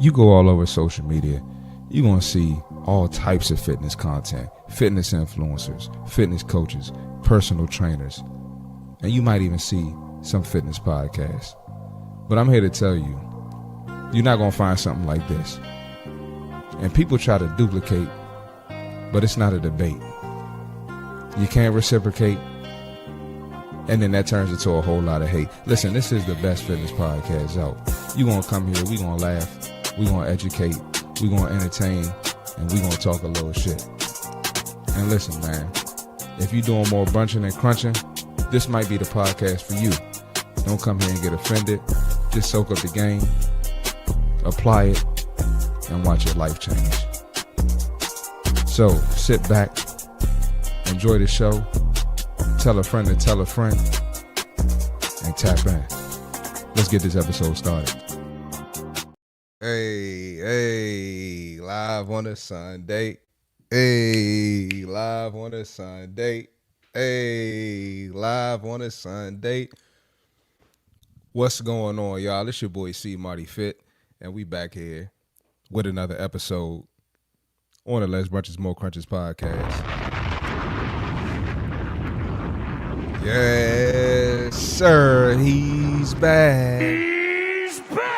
You go all over social media, you're going to see all types of fitness content, fitness influencers, fitness coaches, personal trainers, and you might even see some fitness podcasts. But I'm here to tell you, you're not going to find something like this. And people try to duplicate, but it's not a debate. You can't reciprocate, and then that turns into a whole lot of hate. Listen, this is the best fitness podcast out. You're going to come here, we're going to laugh, we're going to educate, we're going to entertain, and we're going to talk a little shit. And listen, man, if you're doing more brunching and crunching, this might be the podcast for you. Don't come here and get offended. Just soak up the game, apply it, and watch your life change. So sit back, enjoy the show, tell a friend to tell a friend, and tap in. Let's get this episode started. Hey, live on a Sunday. Hey, live on a Sunday. Hey, live on a Sunday. What's going on, y'all? It's your boy CMartyFit, and we back here with another episode on the Less Brunches, More Crunches podcast. Yes, sir, he's back. He's back!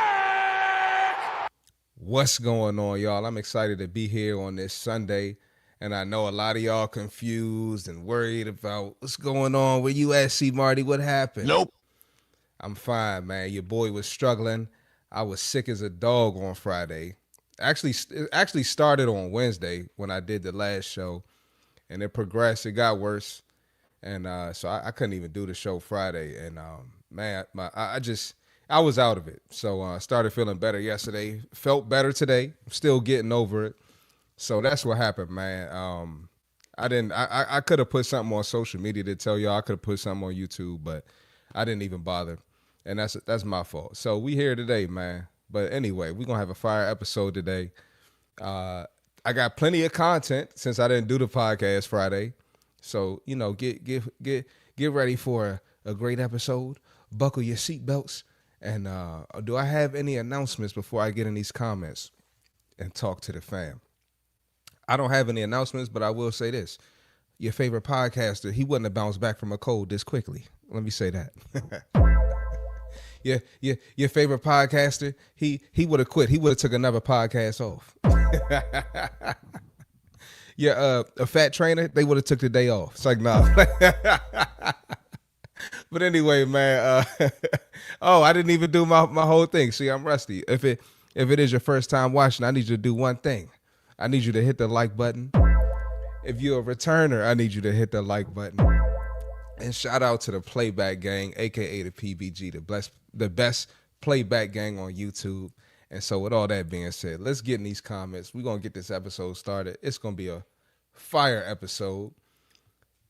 What's going on, y'all? I'm excited to be here on this Sunday, and I know a lot of y'all confused and worried about what's going on. Where you at, C-Marty? What happened? Nope. I'm fine, man. Your boy was struggling. I was sick as a dog on Friday. It actually started on Wednesday when I did the last show, and it progressed. It got worse, and so I couldn't even do the show Friday. And man, I was out of it. So I started feeling better yesterday. Felt better today. I'm still getting over it. So that's what happened, man. I could have put something on social media to tell y'all. I could have put something on YouTube, but I didn't even bother. And that's my fault. So we here today, man. But anyway, we're going to have a fire episode today. I got plenty of content since I didn't do the podcast Friday. So, you know, get ready for a great episode. Buckle your seatbelts. And do I have any announcements before I get in these comments and talk to the fam? I don't have any announcements, but I will say this. Your favorite podcaster, he wouldn't have bounced back from a cold this quickly. Let me say that. Your favorite podcaster, he would have quit. He would have took another podcast off. A fat trainer, they would have took the day off. It's like, nah. But anyway, man, I didn't even do my whole thing. See, I'm rusty. If it is your first time watching, I need you to do one thing. I need you to hit the like button. If you're a returner, I need you to hit the like button. And shout out to the Playback Gang, a.k.a. the PBG, the best playback gang on YouTube. And so with all that being said, let's get in these comments. We're going to get this episode started. It's going to be a fire episode.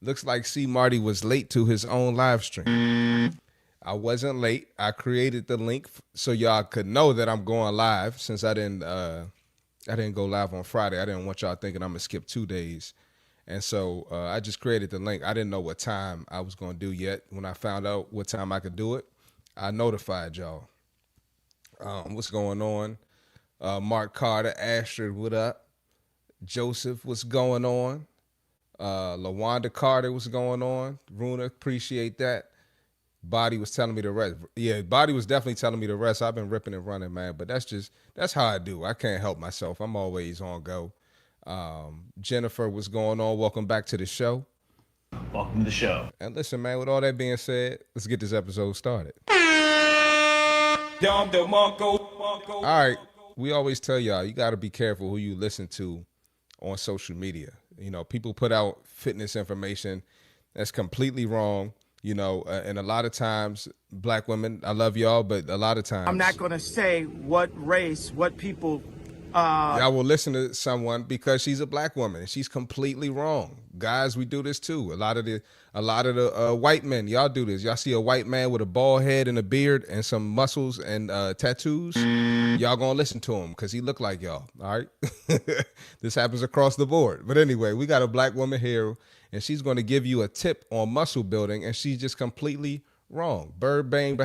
Looks like C. Marty was late to his own live stream. I wasn't late. I created the link so y'all could know that I'm going live since I didn't go live on Friday. I didn't want y'all thinking I'm going to skip 2 days. And so I just created the link. I didn't know what time I was going to do yet. When I found out what time I could do it, I notified y'all. What's going on? Mark Carter, Astrid, what up? Joseph, what's going on? LaWanda Carter, what's going on? Runa, appreciate that. Body was telling me to rest. Yeah, Body was definitely telling me to rest. I've been ripping and running, man. But that's how I do. I can't help myself. I'm always on go. Jennifer, what's going on? Welcome back to the show. Welcome to the show. And listen, man, with all that being said, let's get this episode started. All right. We always tell y'all, you got to be careful who you listen to on social media. You know, people put out fitness information that's completely wrong, you know, and a lot of times, black women, I love y'all, but a lot of times. I'm not going to say what race, what people. Y'all will listen to someone because she's a black woman and she's completely wrong. Guys, we do this too. A lot of the white men, y'all do this. Y'all see a white man with a bald head and a beard and some muscles and tattoos. Y'all gonna listen to him because he look like y'all. All right, this happens across the board. But anyway, we got a black woman here and she's going to give you a tip on muscle building and she's just completely wrong. Bird brain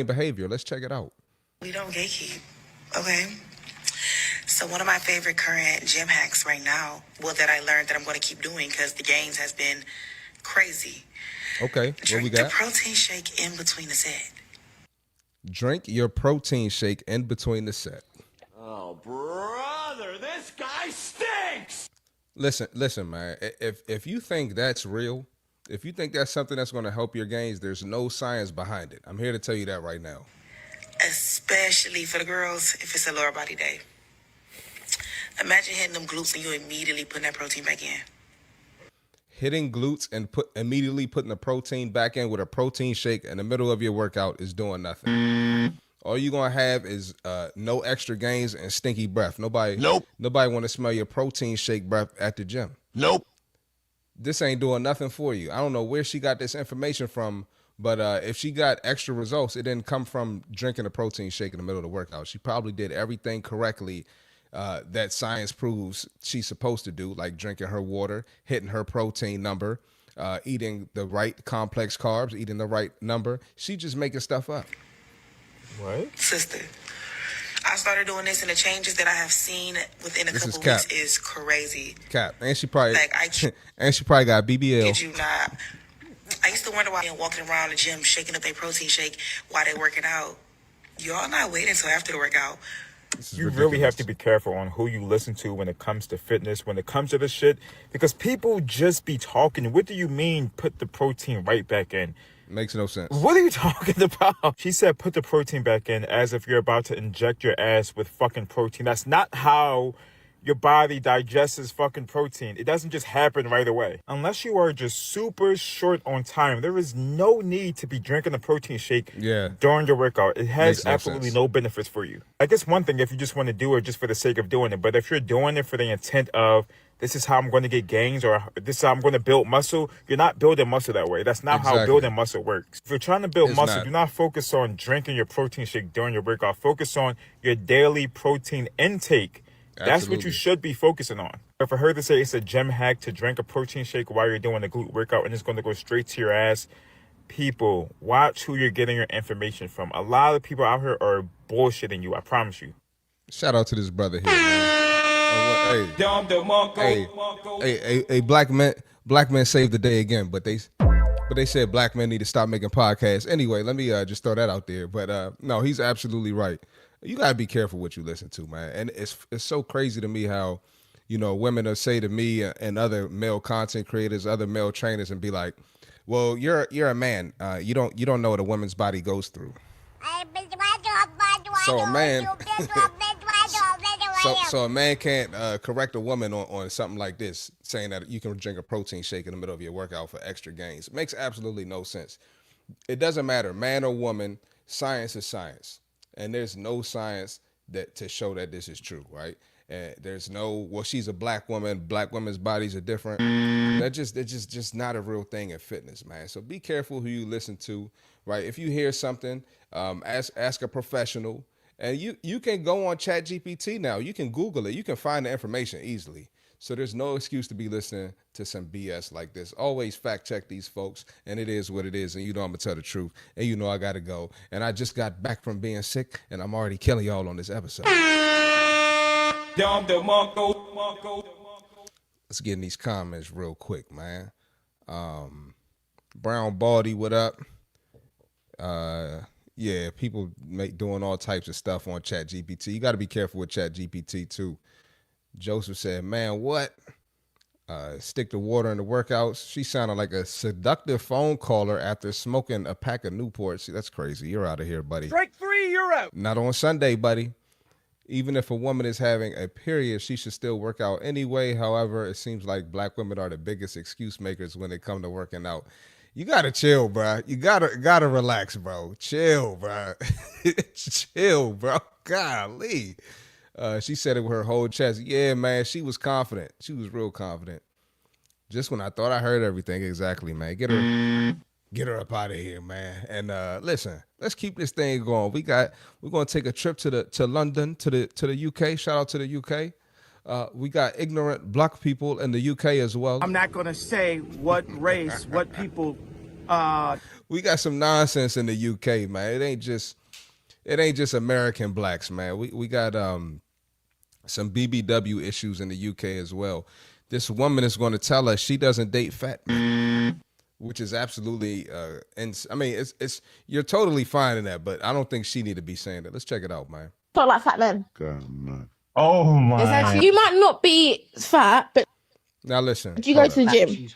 behavior. Let's check it out. We don't gatekeep, okay? So one of my favorite current gym hacks right now, well, that I learned that I'm going to keep doing because the gains has been crazy. Okay, what we Drink the got? protein shake in between the set. Drink your protein shake in between the set. Oh, brother, this guy stinks! Listen, man. If you think that's real, if you think that's something that's going to help your gains, there's no science behind it. I'm here to tell you that right now. Especially for the girls, if it's a lower body day. Imagine hitting them glutes and you immediately putting that protein back in. Hitting glutes and immediately putting the protein back in with a protein shake in the middle of your workout is doing nothing. All you're gonna have is no extra gains and stinky breath. Nobody want to smell your protein shake breath at the gym. This ain't doing nothing for you. I don't know where she got this information from, but if she got extra results, it didn't come from drinking a protein shake in the middle of the workout. She probably did everything correctly that science proves she's supposed to do, like drinking her water, hitting her protein number, eating the right complex carbs, eating the right number. She just making stuff up. What? Sister, I started doing this and the changes that I have seen within a couple weeks is crazy. Cap. And she probably Like, and she probably got BBL. Kid you not. I used to wonder why they're walking around the gym shaking up their protein shake while they're working out. Y'all not waiting until after the workout. You really have to be careful on who you listen to when it comes to fitness, when it comes to this shit, because people just be talking. What do you mean put the protein right back in? Makes no sense. What are you talking about? She said put the protein back in as if you're about to inject your ass with fucking protein. That's not how your body digests fucking protein. It doesn't just happen right away. Unless you are just super short on time, there is no need to be drinking a protein shake during your workout. It has absolutely no benefits for you. I guess one thing if you just want to do it just for the sake of doing it, but if you're doing it for the intent of this is how I'm going to get gains or this is how I'm going to build muscle, you're not building muscle that way. That's not how building muscle works. If you're trying to build muscle, do not focus on drinking your protein shake during your workout. Focus on your daily protein intake. That's what you should be focusing on. For her to say it's a gym hack to drink a protein shake while you're doing a glute workout and it's going to go straight to your ass, people, watch who you're getting your information from. A lot of people out here are bullshitting you, I promise you. Shout out to this brother here, man. Hey, black men saved the day again, but they said black men need to stop making podcasts. Anyway, let me just throw that out there. But no, he's absolutely right. You gotta be careful what you listen to, man. And it's so crazy to me how, women will say to me and other male content creators, other male trainers, and be like, "Well, you're a man. You don't know what a woman's body goes through." So a man, so a man can't correct a woman on something like this, saying that you can drink a protein shake in the middle of your workout for extra gains. It makes absolutely no sense. It doesn't matter, man or woman. Science is science. And there's no science that to show that this is true, right? And there's no, well, she's a black woman. Black women's bodies are different. That's just not a real thing in fitness, man. So be careful who you listen to, right? If you hear something, ask a professional. And you can go on ChatGPT now. You can Google it. You can find the information easily. So there's no excuse to be listening to some BS like this. Always fact check these folks, and it is what it is. And I'm gonna tell the truth, and I gotta go. And I just got back from being sick, and I'm already killing y'all on this episode. Let's get in these comments real quick, man. Brown Baldy, what up? Yeah, people doing all types of stuff on ChatGPT. You got to be careful with ChatGPT too. Joseph said, "Man, what? Stick the water in the workouts." She sounded like a seductive phone caller after smoking a pack of Newports. See, that's crazy. You're out of here, buddy. Strike 3, you're out. Not on Sunday, buddy. Even if a woman is having a period, she should still work out anyway. However, it seems like black women are the biggest excuse makers when it comes to working out. You gotta chill, bro. You gotta relax, bro. Chill, bro. Chill, bro. Golly. She said it with her whole chest. Yeah, man, she was confident. She was real confident. Just when I thought I heard everything, exactly, man. Get her up out of here, man. And listen, let's keep this thing going. We're gonna take a trip to London, to the UK. Shout out to the UK. We got ignorant black people in the UK as well. I'm not gonna say what race, what people. We got some nonsense in the UK, man. It ain't just American blacks, man. We got some BBW issues in the UK as well. This woman is going to tell us she doesn't date fat men, which is absolutely, I mean, it's you're totally fine in that, but I don't think she need to be saying that. Let's check it out, man. Talk like fat men. God, man. Oh my. You might not be fat, but Now listen. do you go to the gym?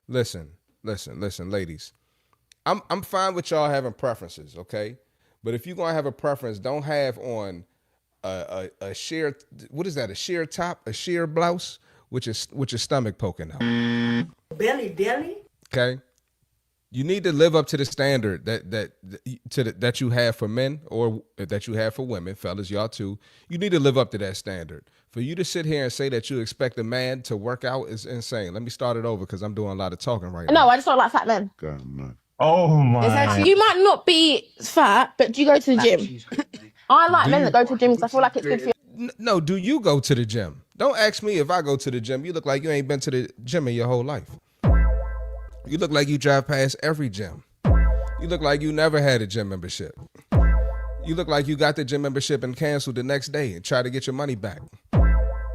Listen, ladies. I'm fine with y'all having preferences, okay? But if you're gonna have a preference, don't have on a sheer, what is that? A sheer top, a sheer blouse, with your stomach poking out. Belly. Okay. You need to live up to the standard that you have for men or that you have for women, fellas, y'all too. You need to live up to that standard. For you to sit here and say that you expect a man to work out is insane. Let me start it over because I'm doing a lot of talking right now. No, I just talk like fat men. God, man. Oh my. You might not be fat, but do you go to the gym? I like men that go to the gym because I feel like it's good for you. No, do you go to the gym? Don't ask me if I go to the gym. You look like you ain't been to the gym in your whole life. You look like you drive past every gym. You look like you never had a gym membership. You look like you got the gym membership and canceled the next day and try to get your money back.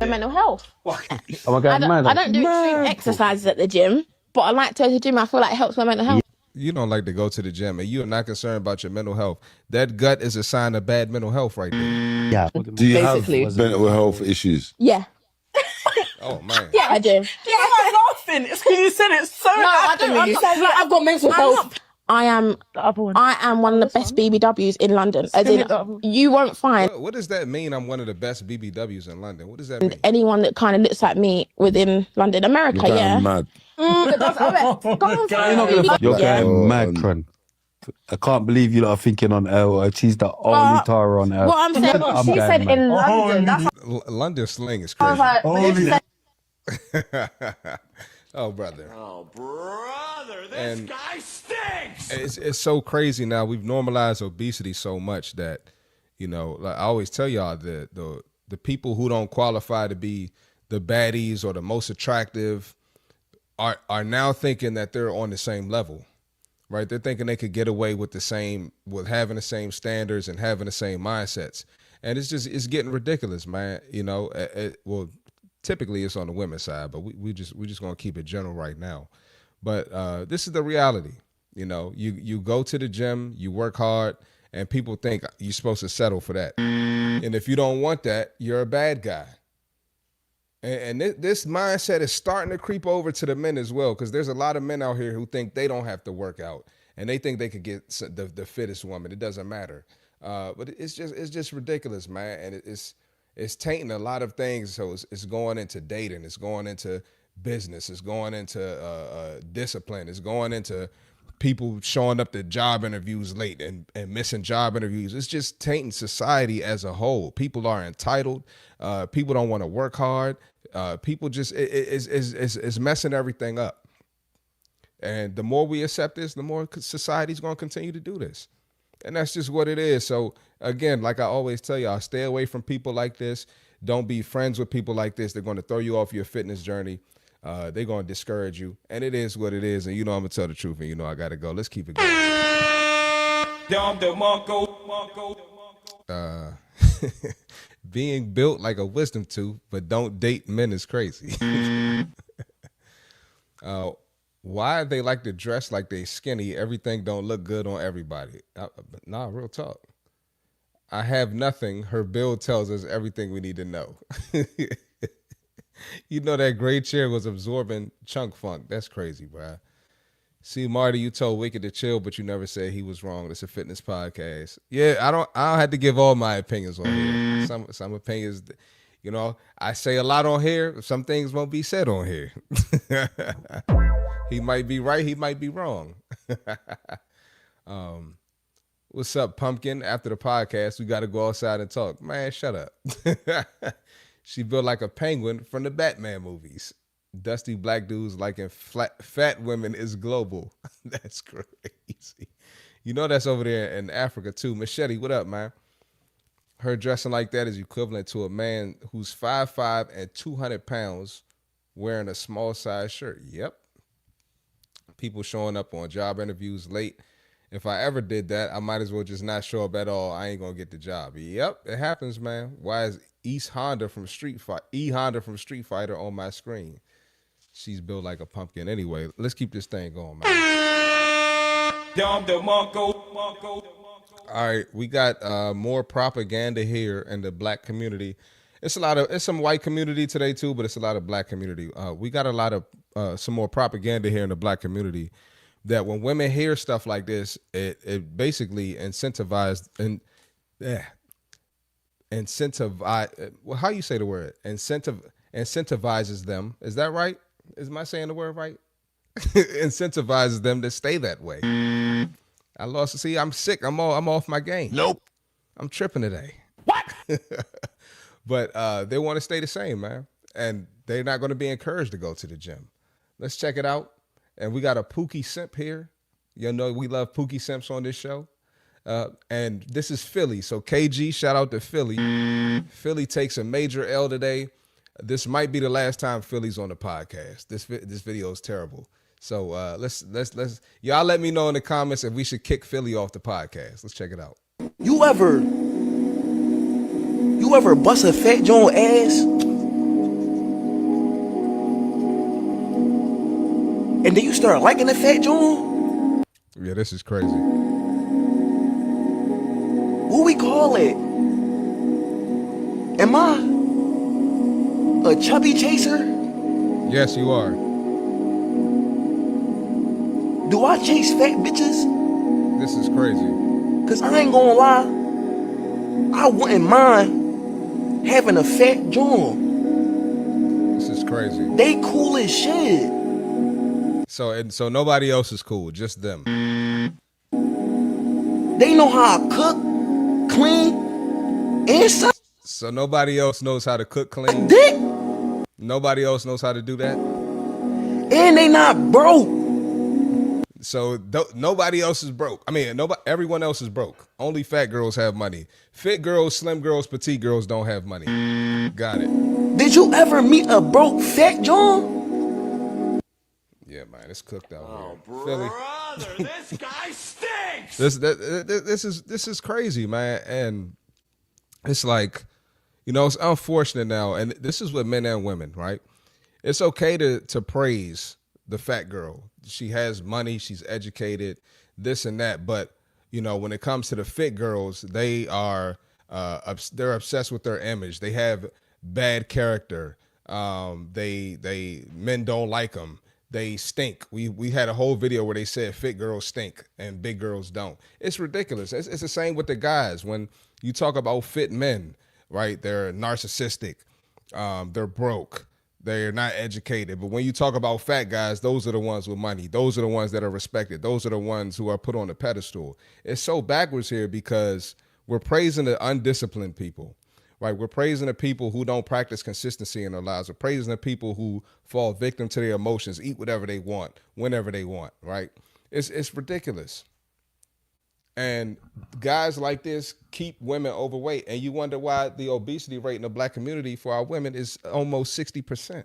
Mental health. Oh my God, I don't do extreme exercises at the gym, but I like to go to the gym. I feel like it helps my mental health. You don't like to go to the gym and you're not concerned about your mental health. That gut is a sign of bad mental health right there. Yeah. Do you have mental health issues? Yeah. Oh, man. Yeah, I do. I'm not laughing. It's because you said it so happily. I've got mental health. I am one of the best BBWs in London. As in, you won't find What does that mean? I'm one of the best BBWs in London. What does that mean? anyone that kind of looks like me within London. America, yeah. Mad. You're going mad, Cron. I can't believe you lot are thinking on L. She's the only Tara on L. What I'm saying, she said in London. That's London slang is I was crazy. like, Oh, brother. Oh, brother, this And- guy stinks! It's so crazy now. We've normalized obesity so much that, you know, like I always tell y'all, the people who don't qualify to be the baddies or the most attractive are now thinking that they're on the same level, right? They're thinking they could get away with having the same standards and having the same mindsets. And it's getting ridiculous, man. You know, well, typically it's on the women's side, but we just gonna keep it general right now. But this is the reality. You know, you go to the gym, you work hard, and people think you're supposed to settle for that. And if you don't want that, you're a bad guy. And this mindset is starting to creep over to the men as well, because there's a lot of men out here who think they don't have to work out, and they think they could get the fittest woman. It doesn't matter. But it's just ridiculous, man, and it's tainting a lot of things. So it's going into dating, it's going into business, it's going into discipline, it's going into people showing up to job interviews late and missing job interviews. It's just tainting society as a whole. People are entitled. People don't want to work hard. People just it's messing everything up. And the more we accept this, the more society's going to continue to do this. And that's just what it is. So again, like I always tell y'all, stay away from people like this. Don't be friends with people like this. They're going to throw you off your fitness journey. They're going to discourage you. And it is what it is. And you know I'm going to tell the truth, and you know I got to go. Let's keep it going. Being built like a wisdom tooth, but don't date men is crazy. Why they like to dress like they skinny? Everything don't look good on everybody. Nah, real talk. I have nothing. Her bill tells us everything we need to know. You know that gray chair was absorbing chunk funk. That's crazy, bro. See, Marty, you told Wicked to chill, but you never said he was wrong. It's a fitness podcast. Yeah, I don't have to give all my opinions on here. Some opinions, you know, I say a lot on here. Some things won't be said on here. He might be right. He might be wrong. What's up, Pumpkin? After the podcast, we got to go outside and talk. Man, shut up. She built like a penguin from the Batman movies. Dusty black dudes liking fat women is global. That's crazy. You know that's over there in Africa too. Machete, what up, man? Her dressing like that is equivalent to a man who's 5'5" and 200 pounds wearing a small size shirt. Yep. People showing up on job interviews late If I ever did that, I might as well just not show up at all. I ain't gonna get the job. Yep, it happens, man. Why is E Honda from Street Fighter on my screen? She's built like a pumpkin. Anyway, let's keep this thing going, man. All right, we got more propaganda here in the black community. It's some white community today too, but it's a lot of black community. We got a lot of some more propaganda here in the black community. That when women hear stuff like this, it basically incentivizes and well, how you say the word? Incentivizes them. Is that right? Am I saying the word right? Incentivizes them to stay that way. I lost. See, I'm sick. I'm off my game. Nope. I'm tripping today. What? But they want to stay the same, man, and they're not going to be encouraged to go to the gym. Let's check it out. And we got a Pookie Simp here. You know, we love Pookie Simps on this show. And this is Philly. So KG, shout out to Philly. Philly takes a major L today. This might be the last time Philly's on the podcast. This video is terrible. So let's y'all let me know in the comments if we should kick Philly off the podcast. Let's check it out. You ever bust a fat joint ass? And then you start liking the fat joint? Yeah, this is crazy. What we call it? Am I a chubby chaser? Yes, you are. Do I chase fat bitches? This is crazy. Cause I ain't gonna lie, I wouldn't mind having a fat joint. This is crazy. They cool as shit. So nobody else is cool, just them. They know how I cook, clean, and so nobody else knows how to cook clean. Dick. Nobody else knows how to do that. And they not broke. So nobody else is broke. I mean, everyone else is broke. Only fat girls have money. Fit girls, slim girls, petite girls don't have money. Got it. Did you ever meet a broke fat John? Yeah, man, it's cooked out here. Brother, this guy stinks. This is crazy, man, and it's like, you know, it's unfortunate now, and this is with men and women, right? It's okay to praise the fat girl. She has money, she's educated, this and that, but you know, when it comes to the fit girls, they are they're obsessed with their image. They have bad character. Men don't like them. They stink. We had a whole video where they said fit girls stink and big girls don't. It's ridiculous. It's the same with the guys. When you talk about fit men, right? They're narcissistic. They're broke. They're not educated. But when you talk about fat guys, those are the ones with money. Those are the ones that are respected. Those are the ones who are put on the pedestal. It's so backwards here because we're praising the undisciplined people. Right, we're praising the people who don't practice consistency in their lives. We're praising the people who fall victim to their emotions, eat whatever they want, whenever they want. Right, it's ridiculous. And guys like this keep women overweight, and you wonder why the obesity rate in the black community for our women is almost 60%.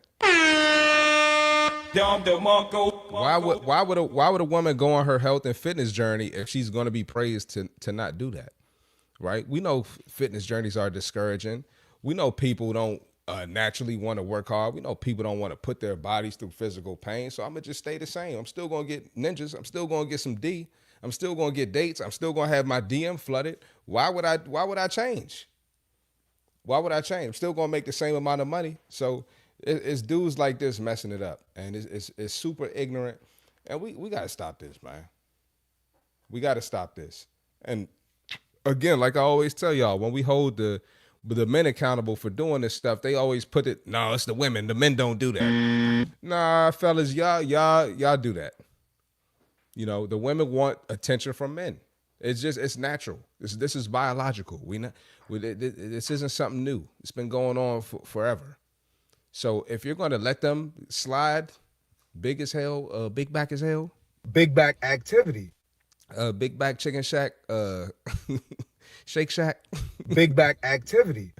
Why would a woman go on her health and fitness journey if she's going to be praised to not do that? Right? We know fitness journeys are discouraging. We know people don't naturally want to work hard. We know people don't want to put their bodies through physical pain. So I'm going to just stay the same. I'm still going to get ninjas. I'm still going to get some D. I'm still going to get dates. I'm still going to have my DM flooded. Why would I change? Why would I change? I'm still going to make the same amount of money. So it's dudes like this messing it up. And it's super ignorant. And we got to stop this, man. We got to stop this. And again, like I always tell y'all, when we hold the men accountable for doing this stuff, they always put it, no, it's the women. The men don't do that. Nah, fellas, y'all do that. You know, the women want attention from men. It's natural. This is biological. This isn't something new. It's been going on forever. So if you're going to let them slide, big as hell, big back as hell. Big back activity. Big back chicken shack, Shake Shack. Big back activity.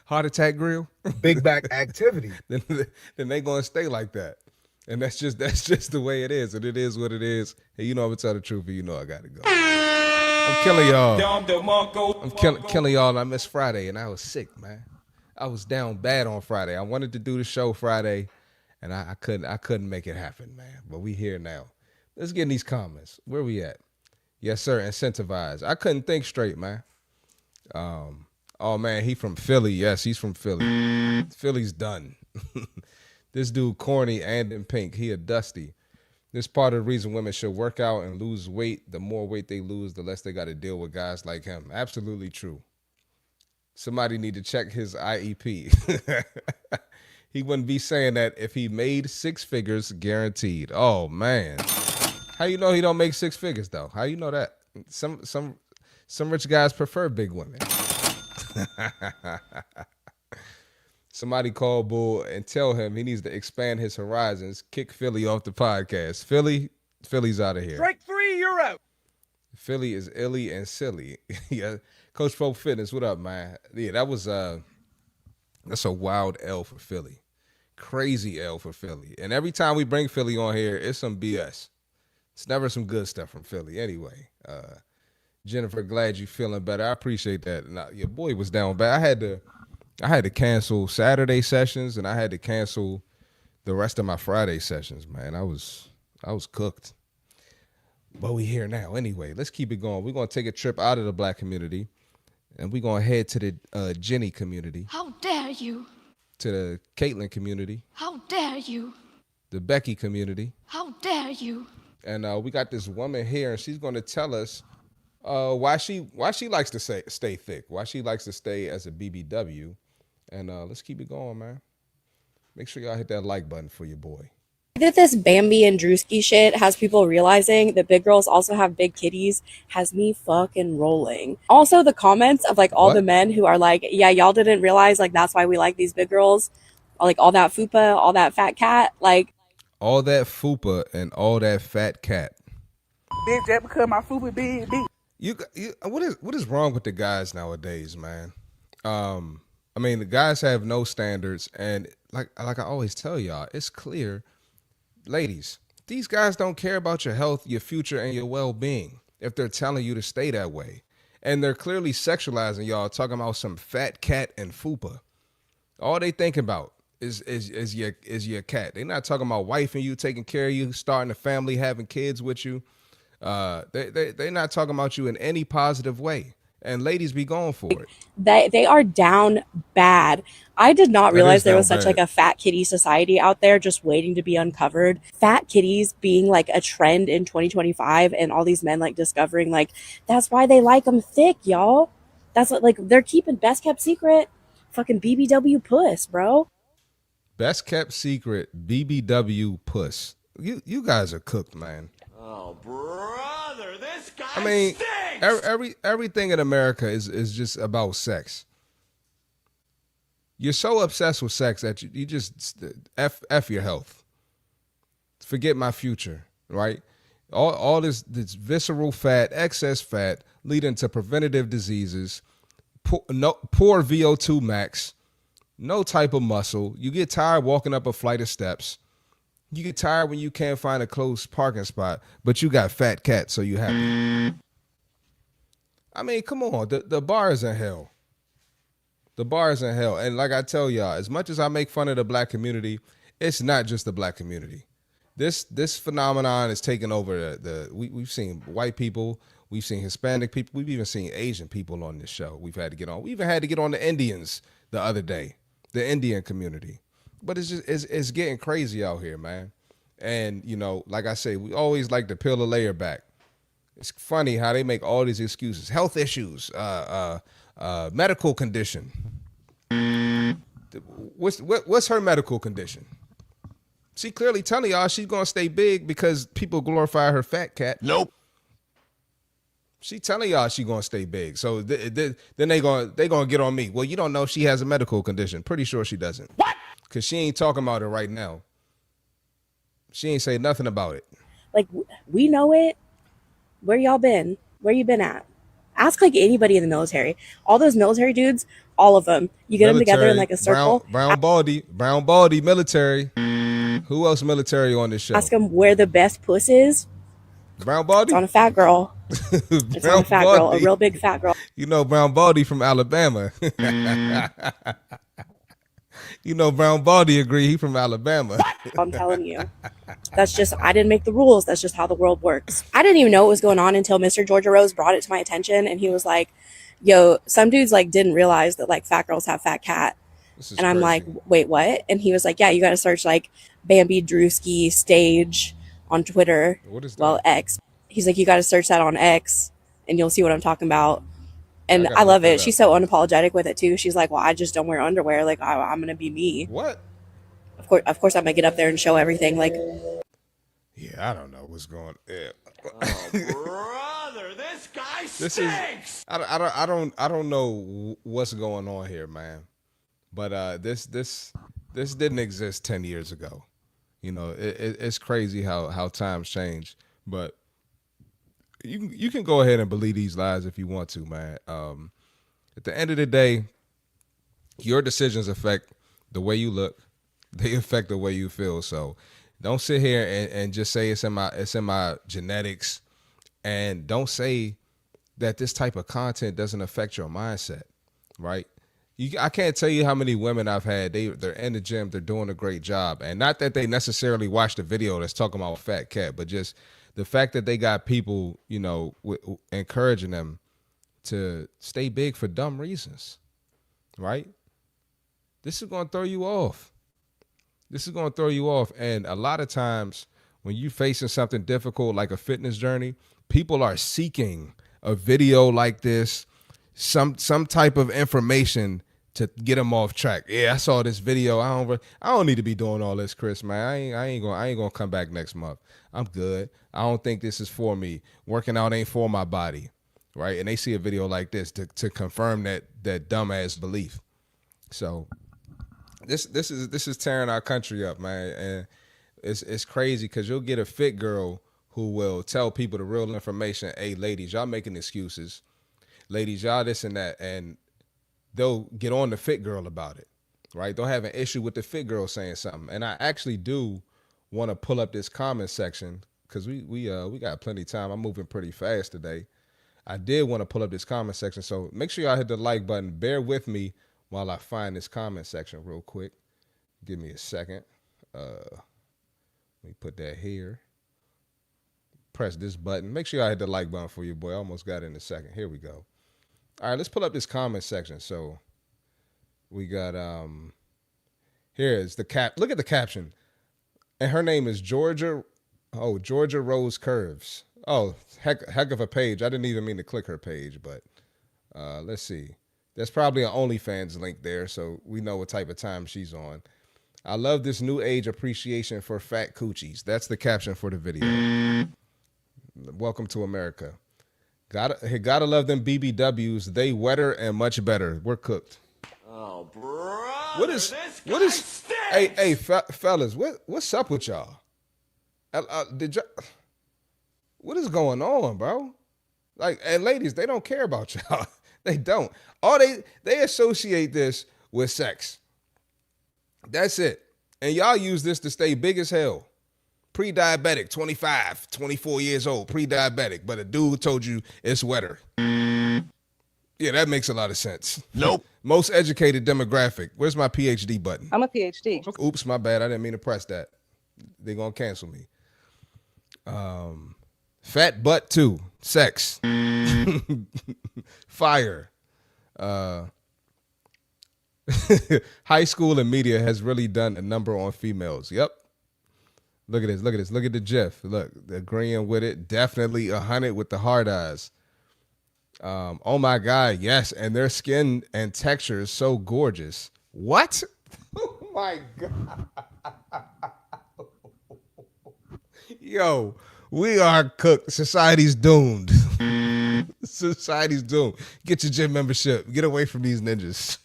Heart attack grill. Big back activity. then they gonna stay like that. And that's just the way it is, and it is what it is. Hey, you know I'm gonna tell the truth, and you know I gotta go. I'm killing y'all. I'm killing y'all. And I missed Friday, and I was sick, man. I was down bad on Friday. I wanted to do the show Friday, and I couldn't make it happen, man. But we here now. Let's get in these comments. Where we at? Yes, sir. Incentivized. I couldn't think straight, man. Oh man, he from Philly. Yes, he's from Philly. Philly's done. This dude corny and in pink. He a dusty. This part of the reason women should work out and lose weight. The more weight they lose, the less they got to deal with guys like him. Absolutely true. Somebody need to check his IEP. He wouldn't be saying that if he made 6 figures guaranteed. Oh man. How you know he don't make 6 figures though? How you know that? Some rich guys prefer big women. Somebody call Bull and tell him he needs to expand his horizons. Kick Philly off the podcast. Philly's out of here. Strike 3, you're out. Philly is illy and silly. Yeah, Coach Pro Fitness, what up, man? Yeah, that's a wild L for Philly. Crazy L for Philly. And every time we bring Philly on here, it's some BS. It's never some good stuff from Philly. Anyway, Jennifer, glad you feeling better. I appreciate that. Now, your boy was down bad. I had to cancel Saturday sessions, and I had to cancel the rest of my Friday sessions, man. I was cooked. But we here now. Anyway, let's keep it going. We're going to take a trip out of the black community, and we're going to head to the Jenny community. How dare you? To the Caitlyn community. How dare you? The Becky community. How dare you? And we got this woman here, and she's going to tell us why she likes to stay thick, why she likes to stay as a BBW. And let's keep it going, man. Make sure y'all hit that like button for your boy. That this Bambi and Drewski shit has people realizing that big girls also have big kitties has me fucking rolling. Also, the comments of like all the men who are like, yeah, y'all didn't realize like that's why we like these big girls. Like all that fupa, all that fat cat, like all that fupa and all that fat cat. Bitch, that because my fupa big. You what is wrong with the guys nowadays, man? I mean, the guys have no standards, and like I always tell y'all, it's clear, ladies, these guys don't care about your health, your future, and your well-being if they're telling you to stay that way. And they're clearly sexualizing y'all, talking about some fat cat and fupa. All they think about is your cat. They're not talking about wifing you, taking care of you, starting a family, having kids with you. They're not talking about you in any positive way. And ladies be going for it. They are down bad. I did not realize there was such like a fat kitty society out there just waiting to be uncovered. Fat kitties being like a trend in 2025, and all these men like discovering like that's why they like them thick, y'all. That's what, like they're keeping best kept secret. Fucking BBW puss, bro. Best kept secret BBW puss. You guys are cooked, man. Oh, brother, this guy stinks. Everything in America is just about sex. You're so obsessed with sex that you just F your health. Forget my future, right? All this visceral fat, excess fat, leading to preventative diseases, poor VO2 max, no type of muscle. You get tired walking up a flight of steps. You get tired when you can't find a close parking spot, but you got fat cat, so you happy. I mean, come on. The bar is in hell. The bar is in hell. And like I tell y'all, as much as I make fun of the black community, it's not just the black community. This phenomenon is taking over we've seen white people, we've seen Hispanic people, we've even seen Asian people on this show. We've had to get on. We even had to get on the Indians the other day, the Indian community. But it's getting crazy out here, man. And, you know, like I say, we always like to peel a layer back. It's funny how they make all these excuses. Health issues, medical condition. What's her medical condition? She clearly telling y'all she's going to stay big because people glorify her fat cat. Nope. She telling y'all she going to stay big. So then they going to get on me. Well, you don't know if she has a medical condition. Pretty sure she doesn't. What? Because she ain't talking about it right now. She ain't say nothing about it. Like, we know it. Where y'all been? Where you been at? Ask like anybody in the military. All those military dudes, all of them. You get them together in like a circle. Brown baldy, military. Who else military on this show? Ask him where the best puss is. Brown Baldy? It's on a fat girl. It's on a fat girl, a real big fat girl. You know Brown Baldy from Alabama. You know Brown Baldy agree he from Alabama. I'm telling you. That's just, I didn't make the rules. That's just how the world works. I didn't even know what was going on until Mr. Georgia Rose brought it to my attention. And he was like, yo, some dudes like didn't realize that like fat girls have fat cat. And I'm like, wait, what? And he was like, yeah, you got to search like Bambi Drewski stage on Twitter. What is that? Well, X. He's like, you got to search that on X and you'll see what I'm talking about. And I love it. She's so unapologetic with it too. She's like, well, I just don't wear underwear. Like I'm going to be me. What? Of course I'm going to get up there and show everything. Like, yeah, I don't know what's going on. Yeah. Oh, brother, this guy stinks. I don't know what's going on here, man. But this didn't exist 10 years ago. You know, it's crazy how times change. But you can go ahead and believe these lies if you want to, man. At the end of the day, your decisions affect the way you look. They affect the way you feel. So don't sit here and just say it's in my genetics, and don't say that this type of content doesn't affect your mindset, right? I can't tell you how many women I've had. They're in the gym. They're doing a great job. And not that they necessarily watched the video that's talking about fat cat, but just the fact that they got people, you know, encouraging them to stay big for dumb reasons, right? This is going to throw you off. This is going to throw you off. And a lot of times when you're facing something difficult like a fitness journey, people are seeking a video like this, some type of information to get them off track. Yeah, I saw this video. I don't need to be doing all this, Chris, man. I ain't gonna come back next month. I'm good. I don't think this is for me. Working out ain't for my body, right? And they see a video like this to confirm that dumbass belief. So this is tearing our country up, man. And it's crazy because you'll get a fit girl who will tell people the real information. Hey, ladies, y'all making excuses. Ladies, y'all this and that, and they'll get on the fit girl about it, right? They'll have an issue with the fit girl saying something. And I actually do want to pull up this comment section because we got plenty of time. I'm moving pretty fast today. I did want to pull up this comment section, so make sure y'all hit the like button. Bear with me while I find this comment section real quick. Give me a second. Let me put that here. Press this button. Make sure I hit the like button for you, boy. I almost got it in a second. Here we go. All right, let's pull up this comment section. So we got here is the cap. Look at the caption. And her name is Georgia. Oh, Georgia Rose Curves. Oh, heck of a page. I didn't even mean to click her page, but let's see. There's probably an OnlyFans link there, so we know what type of time she's on. I love this new age appreciation for fat coochies. That's the caption for the video. Welcome to America. Gotta love them BBWs. They wetter and much better. We're cooked. Oh, brother, What is? stinks. Hey, fellas, what's up with y'all? What is going on, bro? Like, and ladies, they don't care about y'all. They don't. All they associate this with sex. That's it. And y'all use this to stay big as hell. Pre-diabetic, 25, 24 years old, pre-diabetic, but a dude told you it's wetter. Yeah, that makes a lot of sense. Nope. Most educated demographic. Where's my PhD button? I'm a PhD. Oops, my bad. I didn't mean to press that. They're going to cancel me. Fat butt too. Sex. Fire. High school and media has really done a number on females. Yep. Look at this. Look at this. Look at the GIF. Look, agreeing with it. Definitely 100 with the hard eyes. Oh my God, yes. And their skin and texture is so gorgeous. What? Oh my God. Yo, we are cooked. Society's doomed. Society's doomed. Get your gym membership. Get away from these ninjas.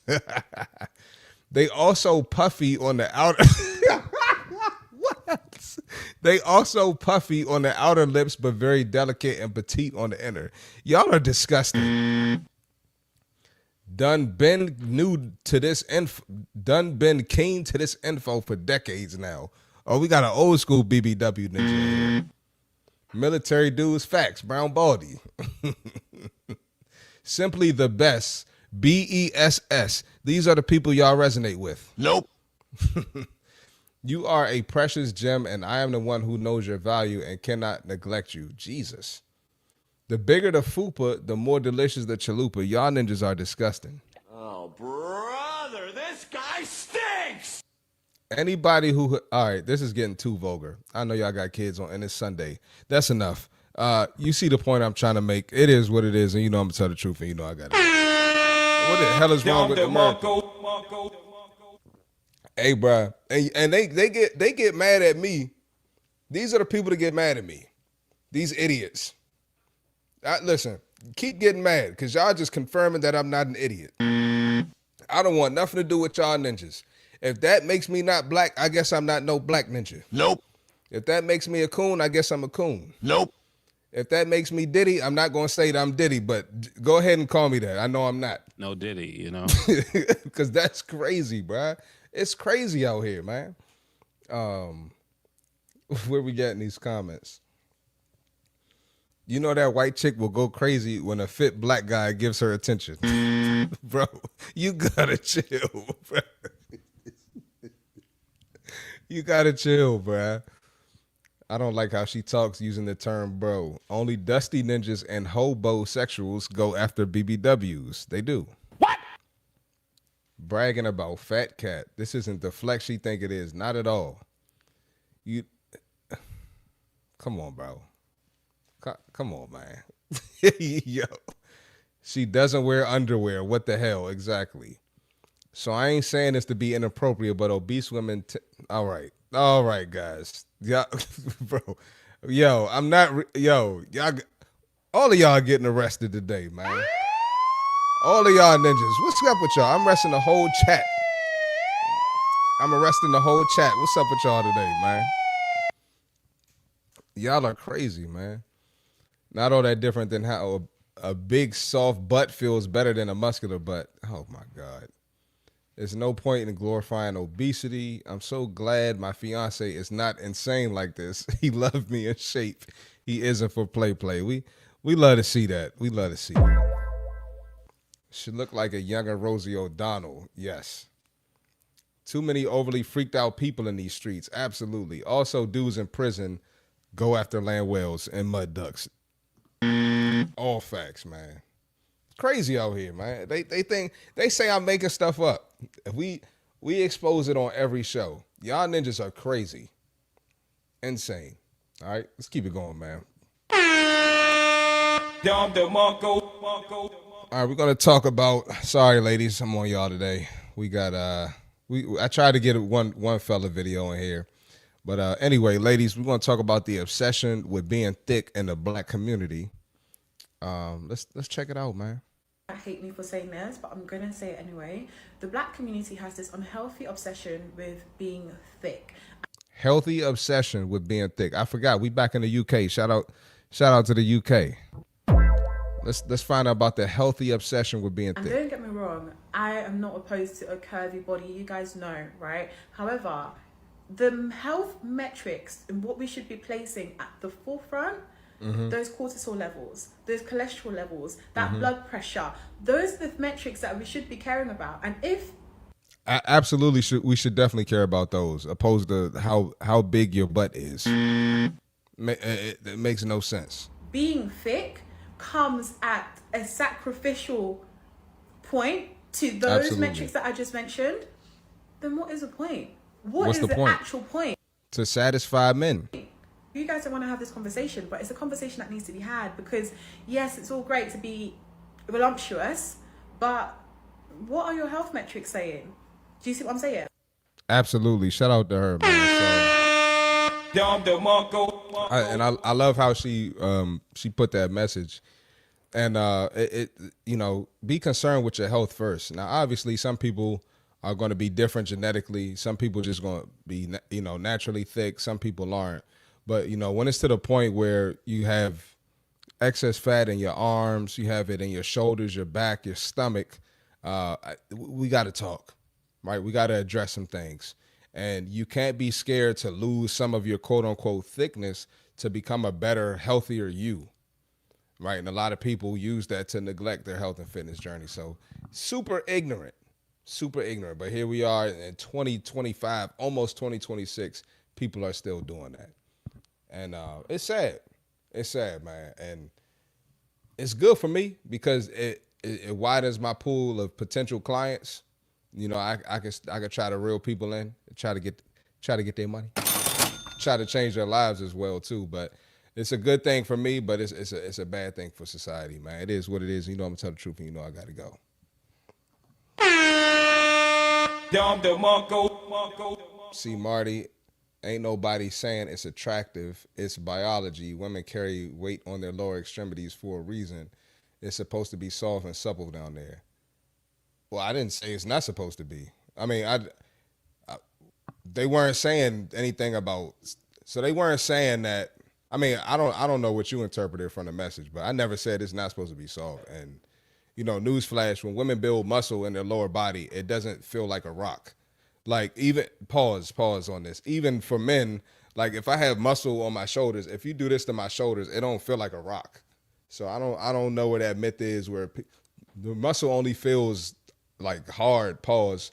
They also puffy on the outer. What? They also puffy on the outer lips, but very delicate and petite on the inner. Y'all are disgusting. Done been keen to this info for decades now. Oh, we got an old school BBW ninja here. Military dudes, facts. Brown Baldy. Simply the best. BESS. These are the people y'all resonate with. Nope. You are a precious gem, and I am the one who knows your value and cannot neglect you. Jesus. The bigger the fupa, the more delicious the chalupa. Y'all ninjas are disgusting. Oh, brother, this guy stinks! Anybody who, all right, this is getting too vulgar. I know y'all got kids on, and it's Sunday. That's enough. You see the point I'm trying to make. It is what it is, and you know I'm going to tell the truth, and you know I got it. What the hell is wrong with America? Hey, bro, and they get mad at me. These are the people that get mad at me. These idiots. Listen, keep getting mad, because y'all just confirming that I'm not an idiot. I don't want nothing to do with y'all ninjas. If that makes me not black, I guess I'm not no black ninja. Nope. If that makes me a coon, I guess I'm a coon. Nope. If that makes me Diddy, I'm not going to say that I'm Diddy, but go ahead and call me that. I know I'm not. No Diddy, you know. Because that's crazy, bruh. It's crazy out here, man. Where we getting these comments? You know that white chick will go crazy when a fit black guy gives her attention. Bro, you gotta chill, bro. You gotta chill, bruh. I don't like how she talks using the term bro. Only dusty ninjas and hobosexuals go after BBWs. They do. What? Bragging about fat cat. This isn't the flex she think it is. Not at all. You, come on, bro. Come on, man. Yo. She doesn't wear underwear. What the hell? Exactly. So I ain't saying this to be inappropriate, but obese women. All right, guys. Yeah, bro. Yo, I'm not. Y'all. All of y'all getting arrested today, man. All of y'all ninjas. What's up with y'all? I'm arresting the whole chat. What's up with y'all today, man? Y'all are crazy, man. Not all that different than how a big soft butt feels better than a muscular butt. Oh my God. There's no point in glorifying obesity. I'm so glad my fiance is not insane like this. He loved me in shape. He isn't for play. We love to see that. We love to see that. Should look like a younger Rosie O'Donnell. Yes. Too many overly freaked out people in these streets. Absolutely. Also, dudes in prison go after land whales and mud ducks. All facts, man. Crazy out here, man. They say I'm making stuff up. We expose it on every show. Y'all ninjas are crazy. Insane. All right, let's keep it going, man. All right, we're gonna talk about. Sorry, ladies, I'm on y'all today. We got I tried to get one fella video in here, but anyway, ladies, we're gonna talk about the obsession with being thick in the black community. Let's check it out, man. Hate me for saying this, but I'm gonna say it anyway. The black community has this unhealthy obsession with being thick. Healthy obsession with being thick. I forgot we back in the UK. Shout out to the UK. Let's find out about the healthy obsession with being And thick. don't get me wrong, I am not opposed to a curvy body. You guys know, right? However, the health metrics and what we should be placing at the forefront. Mm-hmm. Those cortisol levels, those cholesterol levels, that blood pressure, those are the metrics that we should be caring about. And if absolutely we should definitely care about those, opposed to how big your butt is. It makes no sense. Being thick comes at a sacrificial point to those metrics that I just mentioned, then what is the point? What's the point? Actual point? To satisfy men. You guys don't want to have this conversation, but it's a conversation that needs to be had, because yes, it's all great to be voluptuous, but what are your health metrics saying? Do you see what I'm saying? Absolutely. Shout out to her, man. And I love how she put that message. And be concerned with your health first. Now, obviously, some people are going to be different genetically. Some people just going to be, naturally thick. Some people aren't. But, when it's to the point where you have excess fat in your arms, you have it in your shoulders, your back, your stomach, we got to talk, right? We got to address some things. And you can't be scared to lose some of your quote unquote thickness to become a better, healthier you. Right. And a lot of people use that to neglect their health and fitness journey. So super ignorant. But here we are in 2025, almost 2026. People are still doing that. And it's sad. It's sad, man. And it's good for me because it widens my pool of potential clients. You know, I can try to reel people in, try to get their money, try to change their lives as well too. But it's a good thing for me, but it's a bad thing for society, man. It is what it is. You know, I'm gonna tell the truth, and you know I gotta go. See, Marty, ain't nobody saying it's attractive. It's biology. Women carry weight on their lower extremities for a reason. It's supposed to be soft and supple down there. Well, I didn't say it's not supposed to be. I mean, they weren't saying anything about. So they weren't saying that. I mean, I don't know what you interpreted from the message, but I never said it's not supposed to be soft. And you know, newsflash: when women build muscle in their lower body, it doesn't feel like a rock. Like even pause on this. Even for men, like if I have muscle on my shoulders, if you do this to my shoulders, it don't feel like a rock. So I don't know where that myth is where the muscle only feels like hard pause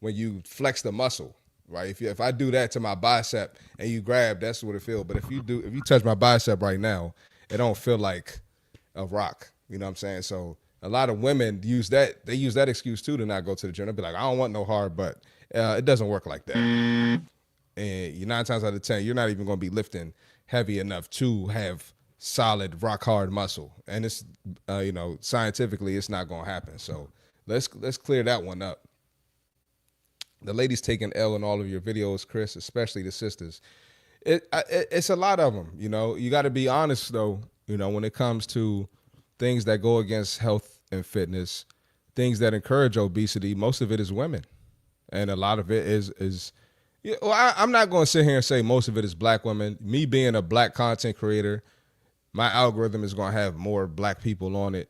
when you flex the muscle, right? If I do that to my bicep and you grab, that's what it feels. But if you touch my bicep right now, it don't feel like a rock. You know what I'm saying? So a lot of women use that excuse too to not go to the gym. They'll be like, I don't want no hard butt. It doesn't work like that. And 9 times out of 10, you're not even going to be lifting heavy enough to have solid rock hard muscle. And it's scientifically it's not going to happen. So let's clear that one up. The ladies taking L in all of your videos, Chris, especially the sisters. It's a lot of them. You know, you got to be honest though. You know, when it comes to things that go against health and fitness, things that encourage obesity, most of it is women. And a lot of it is I'm not going to sit here and say most of it is black women. Me being a black content creator, my algorithm is going to have more black people on it.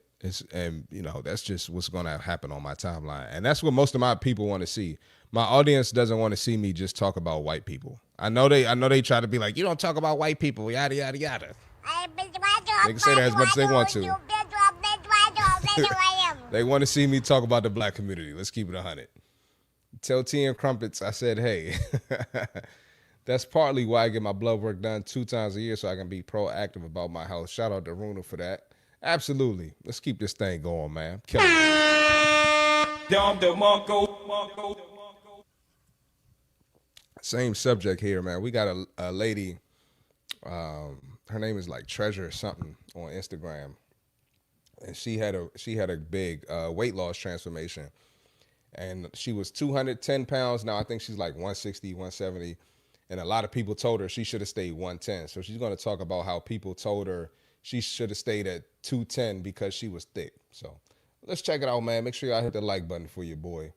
And, you know, that's just what's going to happen on my timeline. And that's what most of my people want to see. My audience doesn't want to see me just talk about white people. I know they try to be like, you don't talk about white people, yada, yada, yada. They can say that as much as they want to. They want to see me talk about the black community. Let's keep it 100. Tell T and Crumpets I said, hey, that's partly why I get my blood work done 2 times a year so I can be proactive about my health. Shout out to Runa for that. Absolutely. Let's keep this thing going, man. Kill it. Same subject here, man. We got a lady, her name is like Treasure or something on Instagram. And she had a big weight loss transformation. And she was 210 pounds. Now I think she's like 160, 170. And a lot of people told her she should have stayed 110. So she's going to talk about how people told her she should have stayed at 210 because she was thick. So let's check it out, man. Make sure y'all hit the like button for your boy.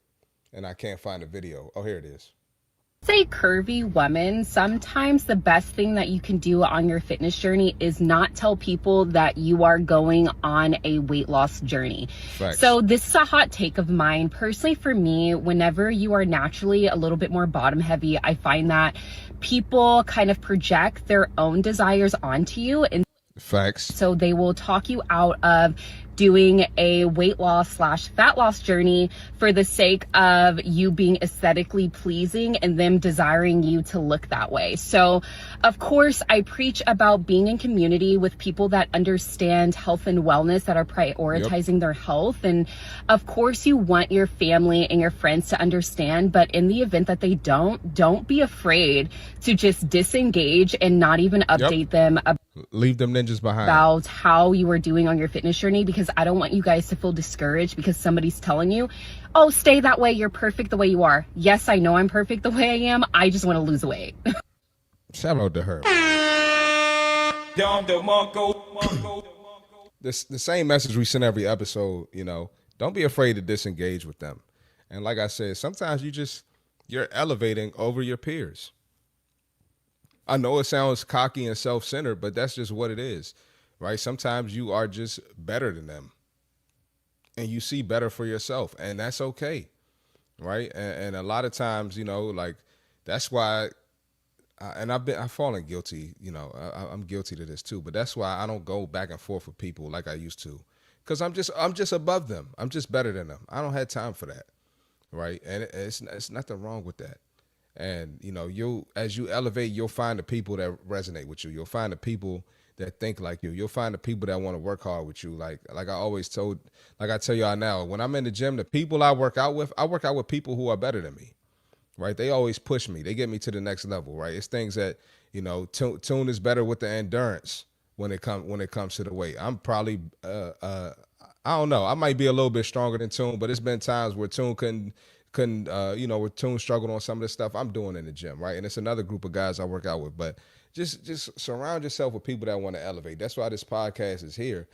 And I can't find the video. Oh, here it is. Say curvy woman, sometimes the best thing that you can do on your fitness journey is not tell people that you are going on a weight loss journey. Facts. So this is a hot take of mine. Personally, for me, whenever you are naturally a little bit more bottom heavy, I find that people kind of project their own desires onto you. And facts. So they will talk you out of doing a weight loss / fat loss journey for the sake of you being aesthetically pleasing and them desiring you to look that way. So of course I preach about being in community with people that understand health and wellness, that are prioritizing their health. And of course you want your family and your friends to understand, but in the event that they don't be afraid to just disengage and not even update them leave them ninjas behind about how you are doing on your fitness journey, because I don't want you guys to feel discouraged because somebody's telling you, oh, stay that way, you're perfect the way you are. Yes, I know I'm perfect the way I am. I just want to lose weight. Shout out to her. The same message we send every episode, you know, don't be afraid to disengage with them. And like I said, sometimes you're elevating over your peers. I know it sounds cocky and self-centered, but that's just what it is, right? Sometimes you are just better than them and you see better for yourself, and that's okay, right? And a lot of times, you know, like That's why, I've fallen guilty. You know, I'm guilty to this too. But that's why I don't go back and forth with people like I used to, because I'm just above them. I'm just better than them. I don't have time for that, right? And it's nothing wrong with that. And you know, as you elevate, you'll find the people that resonate with you. You'll find the people that think like you. You'll find the people that want to work hard with you. Like I tell y'all now, when I'm in the gym, the people I work out with people who are better than me, right? They always push me. They get me to the next level, right? It's things that, you know, Tune is better with the endurance when it comes to the weight. I'm probably I don't know. I might be a little bit stronger than Tune, but it's been times where Tune couldn't you know, where Tune struggled on some of the stuff I'm doing in the gym, right? And it's another group of guys I work out with. But just surround yourself with people that want to elevate. That's why this podcast is here,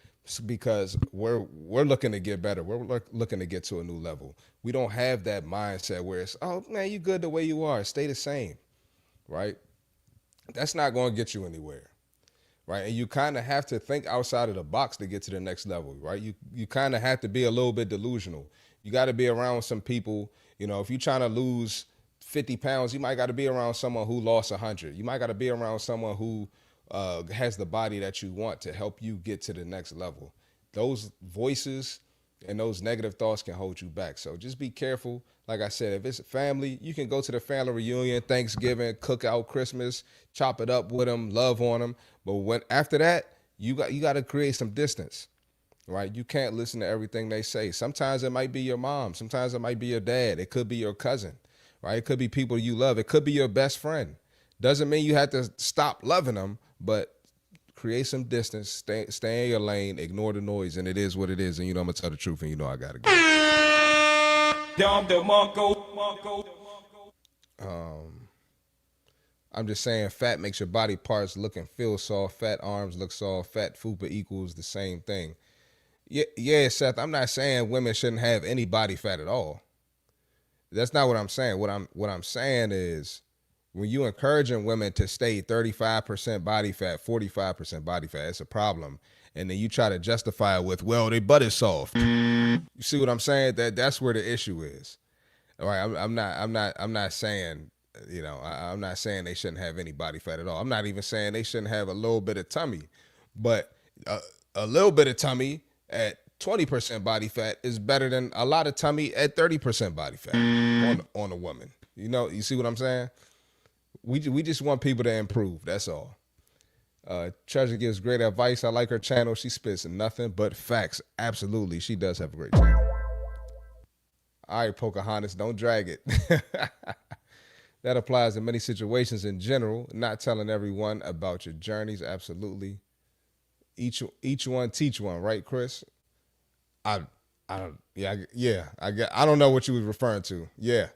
because we're looking to get better. We're looking to get to a new level. We don't have that mindset where it's, oh man, you good the way you are, stay the same, right? That's not going to get you anywhere, right? And you kind of have to think outside of the box to get to the next level, right? You kind of have to be a little bit delusional. You got to be around some people. You know, if you're trying to lose 50 pounds, you might got to be around someone who lost 100. You might got to be around someone who has the body that you want to help you get to the next level. Those voices and those negative thoughts can hold you back. So just be careful. Like I said, if it's a family, you can go to the family reunion, Thanksgiving, cook out Christmas, chop it up with them, love on them. But after that, you got to create some distance. Right? You can't listen to everything they say. Sometimes it might be your mom. Sometimes it might be your dad. It could be your cousin, right? It could be people you love. It could be your best friend. Doesn't mean you have to stop loving them, but create some distance, stay in your lane, ignore the noise, and it is what it is. And you know I'm going to tell the truth, and you know I got to go. I'm just saying fat makes your body parts look and feel soft. Fat arms look soft. Fat fupa equals the same thing. Yeah, Seth, I'm not saying women shouldn't have any body fat at all. That's not what I'm saying. What I'm saying is, when you encouraging women to stay 35% body fat, 45% body fat, it's a problem. And then you try to justify it with, well, their butt is soft. You see what I'm saying? That's where the issue is. All right, I'm not saying, you know, I'm not saying they shouldn't have any body fat at all. I'm not even saying they shouldn't have a little bit of tummy, but a little bit of tummy at 20% body fat is better than a lot of tummy at 30% body fat on a woman. You know, you see what I'm saying? We just want people to improve. That's all. Treasure gives great advice. I like her channel. She spits nothing but facts. Absolutely. She does have a great channel. All right, Pocahontas, don't drag it. That applies in many situations in general. Not telling everyone about your journeys. Absolutely. Each one teach one, right, Chris? I don't know what you was referring to. Yeah.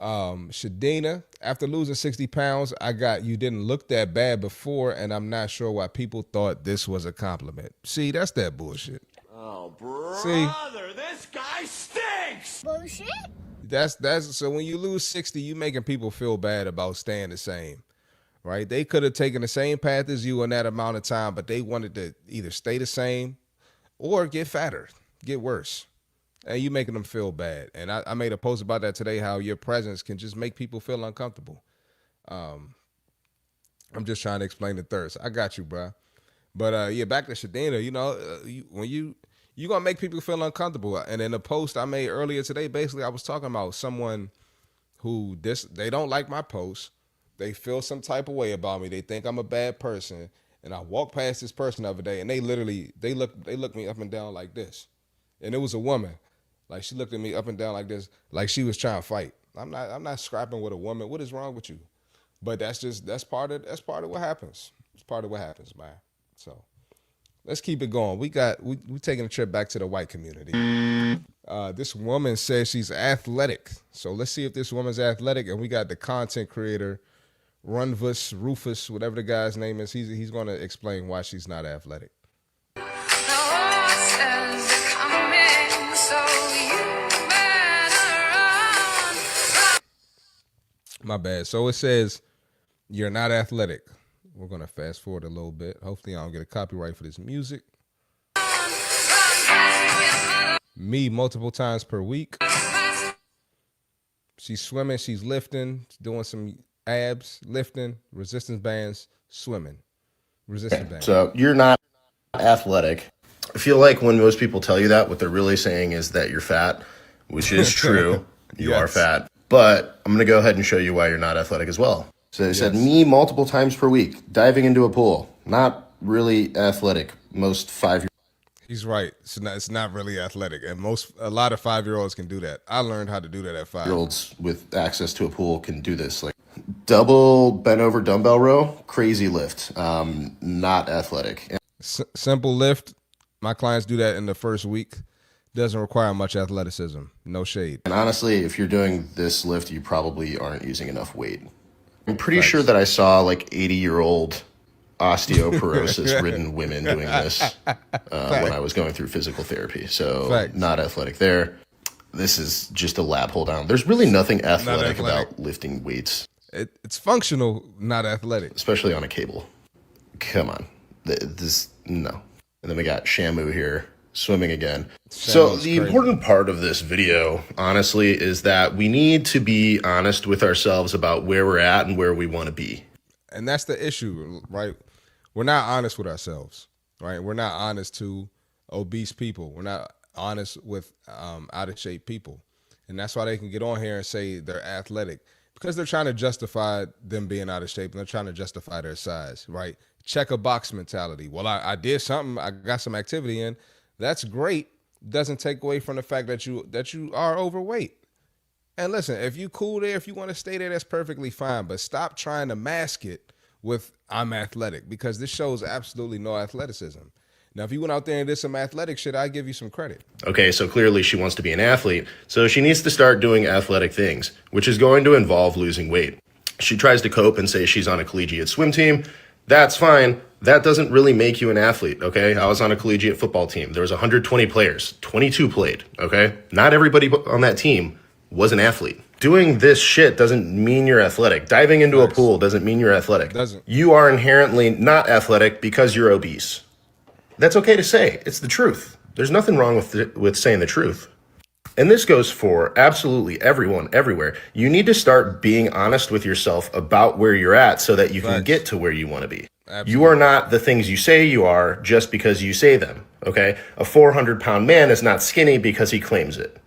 Shadina, after losing 60 pounds, I got you didn't look that bad before, and I'm not sure why people thought this was a compliment. See, that's that bullshit. Oh, brother, this guy stinks! Bullshit? That's so when you lose 60, you making people feel bad about staying the same. Right? They could have taken the same path as you in that amount of time, but they wanted to either stay the same or get fatter, get worse. And you making them feel bad. And I made a post about that today, how your presence can just make people feel uncomfortable. I'm just trying to explain the thirst. I got you, bro. But yeah, back to Shadina, you know, when you gonna make people feel uncomfortable. And in the post I made earlier today, basically I was talking about someone who they don't like my post. They feel some type of way about me. They think I'm a bad person. And I walked past this person the other day, and they looked me up and down like this. And it was a woman. Like, she looked at me up and down like this, like she was trying to fight. I'm not scrapping with a woman. What is wrong with you? But that's part of what happens. It's part of what happens, man. So let's keep it going. We taking a trip back to the white community. This woman says she's athletic. So let's see if this woman's athletic. And we got the content creator, Rufus, whatever the guy's name is. He's going to explain why she's not athletic. My bad. So it says you're not athletic. We're going to fast forward a little bit. Hopefully I don't get a copyright for this music. Me multiple times per week. She's swimming, she's lifting, doing some abs, lifting, resistance bands, swimming, resistance bands. So you're not athletic. I feel like when most people tell you that, what they're really saying is that you're fat, which is true. You are fat. But I'm going to go ahead and show you why you're not athletic as well. So they said me multiple times per week, diving into a pool. Not really athletic. Most 5-year-olds. He's right. It's not really athletic. And a lot of 5-year-olds can do that. I learned how to do that at 5. Year-olds with access to a pool can do this. Like double bent over dumbbell row, crazy lift. Not athletic. Simple lift. My clients do that in the first week. Doesn't require much athleticism. No shade. And honestly, if you're doing this lift, you probably aren't using enough weight. I'm pretty sure that I saw like 80-year-old osteoporosis-ridden women doing this when I was going through physical therapy. So not athletic there. This is just a lab hold down. There's really nothing athletic about lifting weights. It's functional, not athletic. Especially on a cable. Come on. No. And then we got Shamu here, swimming again. So the important part of this video, honestly, is that we need to be honest with ourselves about where we're at and where we want to be. And that's the issue, right? We're not honest with ourselves, right? We're not honest to obese people. We're not honest with out of shape people. And that's why they can get on here and say they're athletic, because they're trying to justify them being out of shape and they're trying to justify their size, right? Check a box mentality. Well, I did something. I got some activity in. That's great. Doesn't take away from the fact that you are overweight. And listen, if you cool there, if you want to stay there, that's perfectly fine. But stop trying to mask it with I'm athletic, because this shows absolutely no athleticism. Now, if you went out there and did some athletic shit, I'd give you some credit. Okay, so clearly she wants to be an athlete. So she needs to start doing athletic things, which is going to involve losing weight. She tries to cope and say she's on a collegiate swim team. That's fine. That doesn't really make you an athlete, okay? I was on a collegiate football team. There was 120 players. 22 played, okay? Not everybody on that team was an athlete. Doing this shit doesn't mean you're athletic. Diving into a pool doesn't mean you're athletic. You are inherently not athletic because you're obese. That's okay to say. It's the truth. There's nothing wrong with saying the truth. And this goes for absolutely everyone, everywhere. You need to start being honest with yourself about where you're at so that you can get to where you want to be. Absolutely. You are not the things you say you are just because you say them, okay? A 400-pound man is not skinny because he claims it.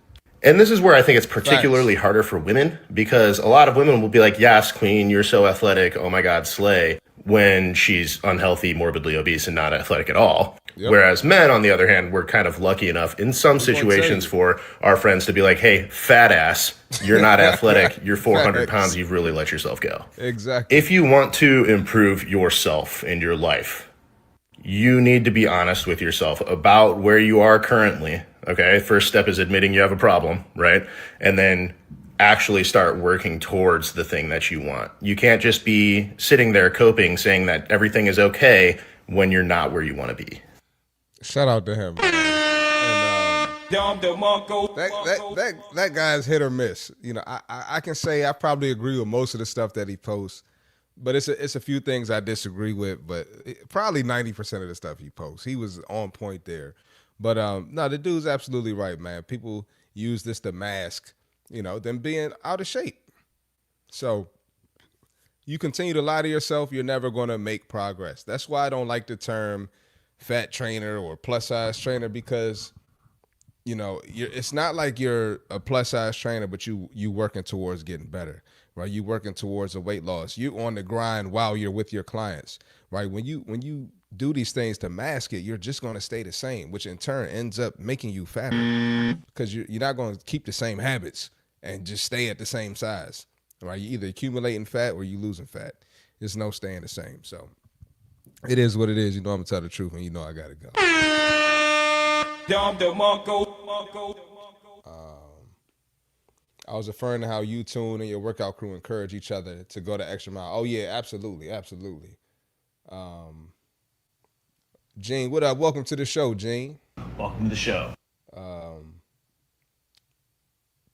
And this is where I think it's particularly harder for women, because a lot of women will be like, yes, queen, you're so athletic, oh my God, slay, when she's unhealthy, morbidly obese, and not athletic at all. Yep. Whereas men, on the other hand, we're kind of lucky enough in some situations for our friends to be like, hey, fat ass, you're not athletic, you're 400 pounds, you've really let yourself go. Exactly. If you want to improve yourself and your life, you need to be honest with yourself about where you are currently, okay? First step is admitting you have a problem, right? And then actually start working towards the thing that you want. You can't just be sitting there coping, saying that everything is okay when you're not where you want to be. Shout out to him. And, that guy's hit or miss. You know, I can say I probably agree with most of the stuff that he posts, but it's a few things I disagree with. But probably 90% of the stuff he posts, he was on point there. But no, the dude's absolutely right, man. People use this to mask, you know, them being out of shape. So you continue to lie to yourself, you're never going to make progress. That's why I don't like the term fat trainer or plus size trainer, because, you know, it's not like you're a plus size trainer, but you working towards getting better, right? You working towards a weight loss. You on the grind while you're with your clients, right? When you do these things to mask it, you're just going to stay the same, which in turn ends up making you fatter, because you're not going to keep the same habits and just stay at the same size, right? You're either accumulating fat or you losing fat. There's no staying the same. So it is what it is. You know I'm going to tell the truth, and you know I got to go. I was referring to how you, Tune, and your workout crew encourage each other to go the extra mile. Oh, yeah, absolutely, absolutely. Gene, what up? Welcome to the show, Gene. Welcome to the show.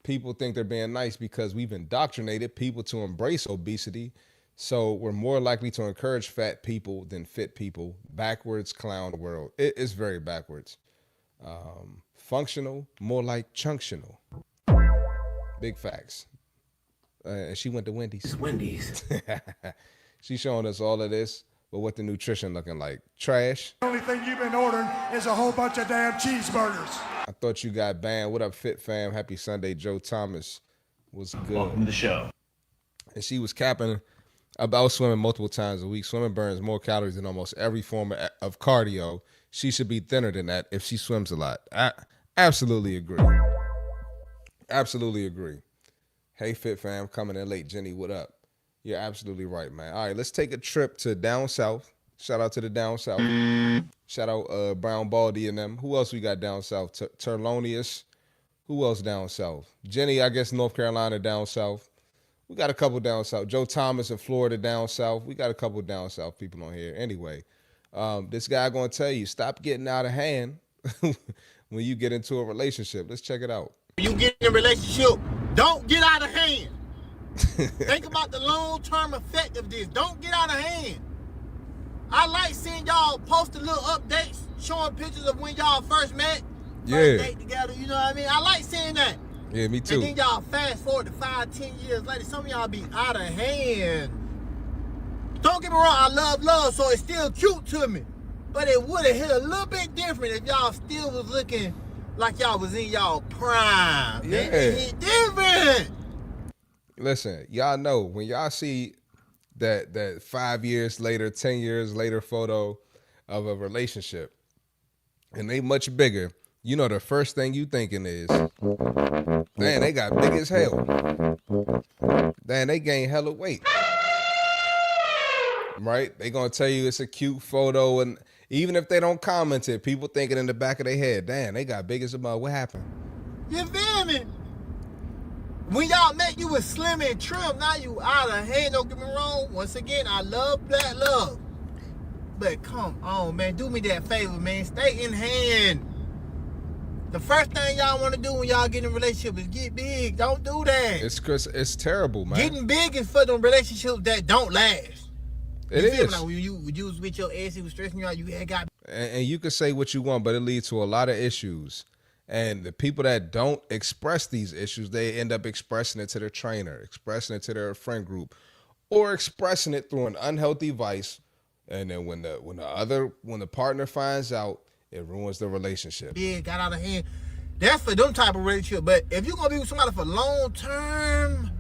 People think they're being nice because we've indoctrinated people to embrace obesity, so we're more likely to encourage fat people than fit people. Backwards clown world. It's very backwards. Functional, more like chunctional. Big facts. And she went to Wendy's. Wendy's. She's showing us all of this, but what the nutrition looking like. Trash. The only thing you've been ordering is a whole bunch of damn cheeseburgers. I thought you got banned. What up, Fit Fam? Happy Sunday. Joe Thomas was good. Welcome to the show. And she was capping about swimming multiple times a week. Swimming burns more calories than almost every form of cardio. She should be thinner than that if she swims a lot. I absolutely agree. Absolutely agree. Hey, Fit Fam, coming in late. Jenny, what up? You're absolutely right, man. All right, let's take a trip to down south. Shout out to the down south. Shout out Brown Baldy and them. Who else we got down south? Terlonius. Who else down south? Jenny, I guess North Carolina down south. We got a couple down south. Joe Thomas in Florida down south. We got a couple down south people on here. Anyway, this guy going to tell you, stop getting out of hand when you get into a relationship. Let's check it out. You get in a relationship, don't get out of hand. Think about the long-term effect of this. Don't get out of hand. I like seeing y'all post a little updates, showing pictures of when y'all first met, first date together, you know what I mean? I like seeing that. Yeah, me too. And then y'all fast forward to 5-10 years later, some of y'all be out of hand. Don't get me wrong, I love love, so it's still cute to me. But it would have hit a little bit different if y'all still was looking like y'all was in y'all prime. Yeah. It hit different. Listen, y'all know when y'all see that 5 years later, 10 years later photo of a relationship and they much bigger, you know the first thing you thinking is, man, they got big as hell. Man, they gained hella weight. Right? They gonna tell you it's a cute photo, and even if they don't comment it, people thinking in the back of their head, damn, they got big as a mug. What happened? You feel me? When y'all met, you was slim and trim. Now you out of hand. Don't get me wrong. Once again, I love black love. But come on, man. Do me that favor, man. Stay in hand. The first thing y'all want to do when y'all get in a relationship is get big. Don't do that. It's terrible, man. Getting big is for them relationships that don't last. It you feel is. me? Like when you was with your ex, he was stressing you out, you had got. And you can say what you want, but it leads to a lot of issues. And the people that don't express these issues, they end up expressing it to their trainer, expressing it to their friend group, or expressing it through an unhealthy vice. And then when the partner finds out, it ruins the relationship. Yeah, got out of hand. That's for them type of relationship. But if you're gonna be with somebody for long term,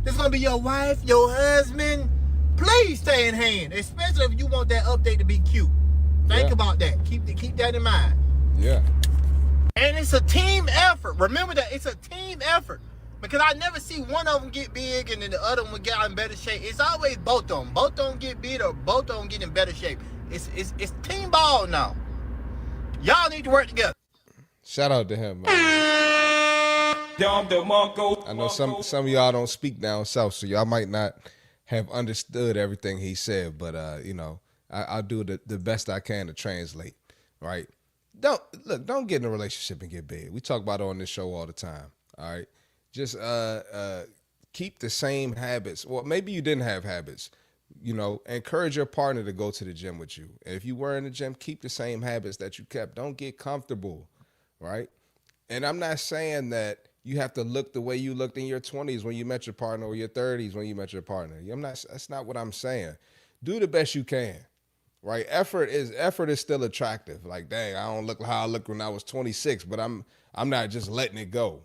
this gonna be your wife, your husband, please stay in hand. Especially if you want that update to be cute. Think about that. Keep that in mind. Yeah. And it's a team effort. Remember that it's a team effort. Because I never see one of them get big and then the other one get out in better shape. It's always both of them. Both of them get big or both of them get in better shape. It's team ball now. Y'all need to work together. Shout out to him, man. I know some of y'all don't speak down south, so y'all might not have understood everything he said, but I'll do the best I can to translate, right? Don't get in a relationship and get big. We talk about it on this show all the time. All right. Just keep the same habits. Or maybe you didn't have habits. Encourage your partner to go to the gym with you. And if you were in the gym, keep the same habits that you kept. Don't get comfortable. Right. And I'm not saying that you have to look the way you looked in your 20s when you met your partner, or your 30s when you met your partner. That's not what I'm saying. Do the best you can. Right, effort is still attractive. Like, dang, I don't look how I looked when I was 26, but I'm not just letting it go.